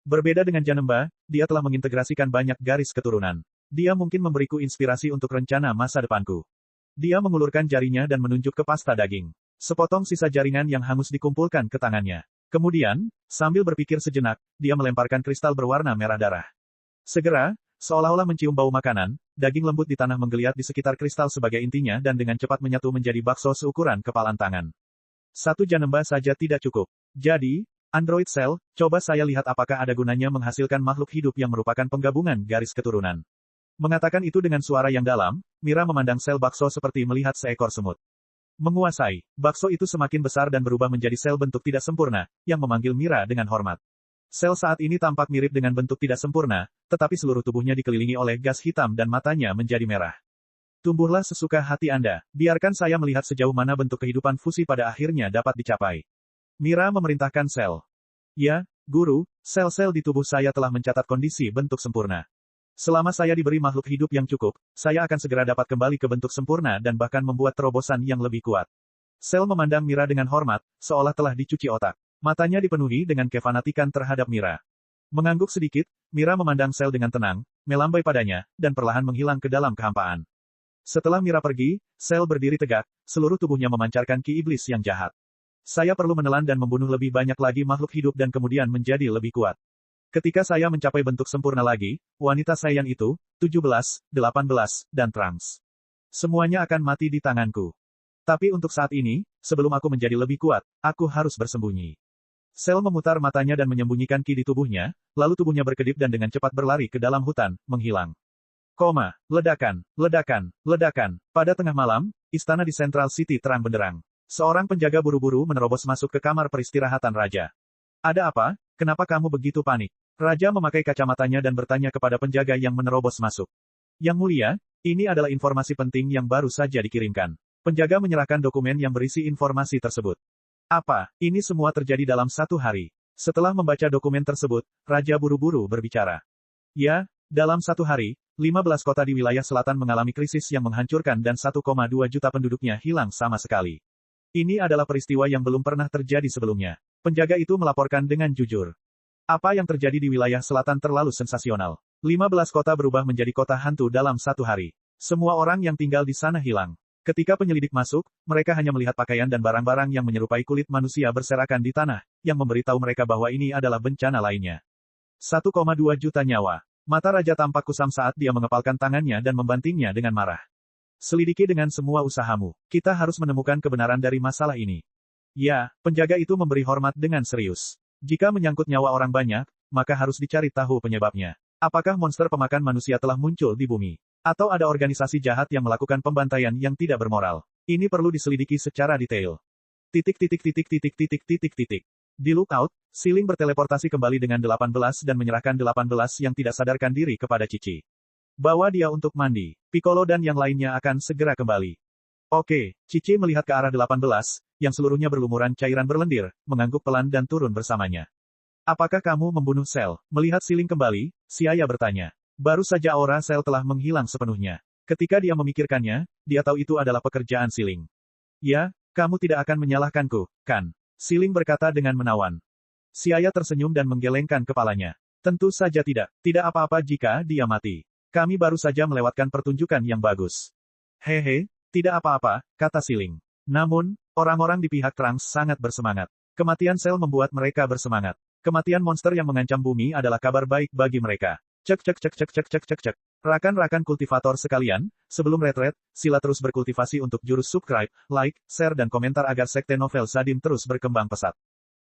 Berbeda dengan Janemba, dia telah mengintegrasikan banyak garis keturunan. Dia mungkin memberiku inspirasi untuk rencana masa depanku. Dia mengulurkan jarinya dan menunjuk ke pasta daging. Sepotong sisa jaringan yang hangus dikumpulkan ke tangannya. Kemudian, sambil berpikir sejenak, dia melemparkan kristal berwarna merah darah. Segera, seolah-olah mencium bau makanan, daging lembut di tanah menggeliat di sekitar kristal sebagai intinya dan dengan cepat menyatu menjadi bakso seukuran kepalan tangan. Satu Janemba saja tidak cukup. Jadi, Android Cell, coba saya lihat apakah ada gunanya menghasilkan makhluk hidup yang merupakan penggabungan garis keturunan. Mengatakan itu dengan suara yang dalam, Mira memandang sel bakso seperti melihat seekor semut. Menguasai, bakso itu semakin besar dan berubah menjadi sel bentuk tidak sempurna, yang memanggil Mira dengan hormat. Sel saat ini tampak mirip dengan bentuk tidak sempurna, tetapi seluruh tubuhnya dikelilingi oleh gas hitam dan matanya menjadi merah. Tumbuhlah sesuka hati Anda, biarkan saya melihat sejauh mana bentuk kehidupan fusi pada akhirnya dapat dicapai. Mira memerintahkan sel. Ya, Guru, sel-sel di tubuh saya telah mencatat kondisi bentuk sempurna. Selama saya diberi makhluk hidup yang cukup, saya akan segera dapat kembali ke bentuk sempurna dan bahkan membuat terobosan yang lebih kuat. Sel memandang Mira dengan hormat, seolah telah dicuci otak. Matanya dipenuhi dengan kefanatikan terhadap Mira. Mengangguk sedikit, Mira memandang sel dengan tenang, melambai padanya, dan perlahan menghilang ke dalam kehampaan. Setelah Mira pergi, sel berdiri tegak, seluruh tubuhnya memancarkan ki iblis yang jahat. Saya perlu menelan dan membunuh lebih banyak lagi makhluk hidup dan kemudian menjadi lebih kuat. Ketika saya mencapai bentuk sempurna lagi, wanita Saiyan itu, 17, 18, dan Trunks. Semuanya akan mati di tanganku. Tapi untuk saat ini, sebelum aku menjadi lebih kuat, aku harus bersembunyi. Sel memutar matanya dan menyembunyikan ki di tubuhnya, lalu tubuhnya berkedip dan dengan cepat berlari ke dalam hutan, menghilang. Ledakan, ledakan, ledakan. Pada tengah malam, istana di Central City terang benderang. Seorang penjaga buru-buru menerobos masuk ke kamar peristirahatan raja. Ada apa? Kenapa kamu begitu panik? Raja memakai kacamatanya dan bertanya kepada penjaga yang menerobos masuk. Yang mulia, ini adalah informasi penting yang baru saja dikirimkan. Penjaga menyerahkan dokumen yang berisi informasi tersebut. Apa? Ini semua terjadi dalam satu hari. Setelah membaca dokumen tersebut, Raja buru-buru berbicara. Ya, dalam satu hari, 15 kota di wilayah selatan mengalami krisis yang menghancurkan dan 1,2 juta penduduknya hilang sama sekali. Ini adalah peristiwa yang belum pernah terjadi sebelumnya. Penjaga itu melaporkan dengan jujur. Apa yang terjadi di wilayah selatan terlalu sensasional. 15 kota berubah menjadi kota hantu dalam satu hari. Semua orang yang tinggal di sana hilang. Ketika penyelidik masuk, mereka hanya melihat pakaian dan barang-barang yang menyerupai kulit manusia berserakan di tanah, yang memberitahu mereka bahwa ini adalah bencana lainnya. 1,2 juta nyawa. Mata raja tampak kusam saat dia mengepalkan tangannya dan membantingnya dengan marah. Selidiki dengan semua usahamu. Kita harus menemukan kebenaran dari masalah ini. Ya, penjaga itu memberi hormat dengan serius. Jika menyangkut nyawa orang banyak, maka harus dicari tahu penyebabnya. Apakah monster pemakan manusia telah muncul di bumi? Atau ada organisasi jahat yang melakukan pembantaian yang tidak bermoral? Ini perlu diselidiki secara detail. Di lookout, Siling berteleportasi kembali dengan 18 dan menyerahkan 18 yang tidak sadarkan diri kepada Cici. Bawa dia untuk mandi. Piccolo dan yang lainnya akan segera kembali. Oke, Cici melihat ke arah 18, yang seluruhnya berlumuran cairan berlendir, mengangguk pelan dan turun bersamanya. Apakah kamu membunuh sel? Melihat Siling kembali, si ayah bertanya. Baru saja aura sel telah menghilang sepenuhnya. Ketika dia memikirkannya, dia tahu itu adalah pekerjaan Siling. Ya, kamu tidak akan menyalahkanku, kan? Siling berkata dengan menawan. Si ayah tersenyum dan menggelengkan kepalanya. Tentu saja tidak. Tidak apa-apa jika dia mati. Kami baru saja melewatkan pertunjukan yang bagus. Hehe, tidak apa-apa, kata Siling. Namun, orang-orang di pihak Trunks sangat bersemangat. Kematian sel membuat mereka bersemangat. Kematian monster yang mengancam bumi adalah kabar baik bagi mereka. Cek. Rakan-rakan kultivator sekalian, sebelum retret, sila terus berkultivasi untuk jurus subscribe, like, share dan komentar agar sekte novel Sadim terus berkembang pesat.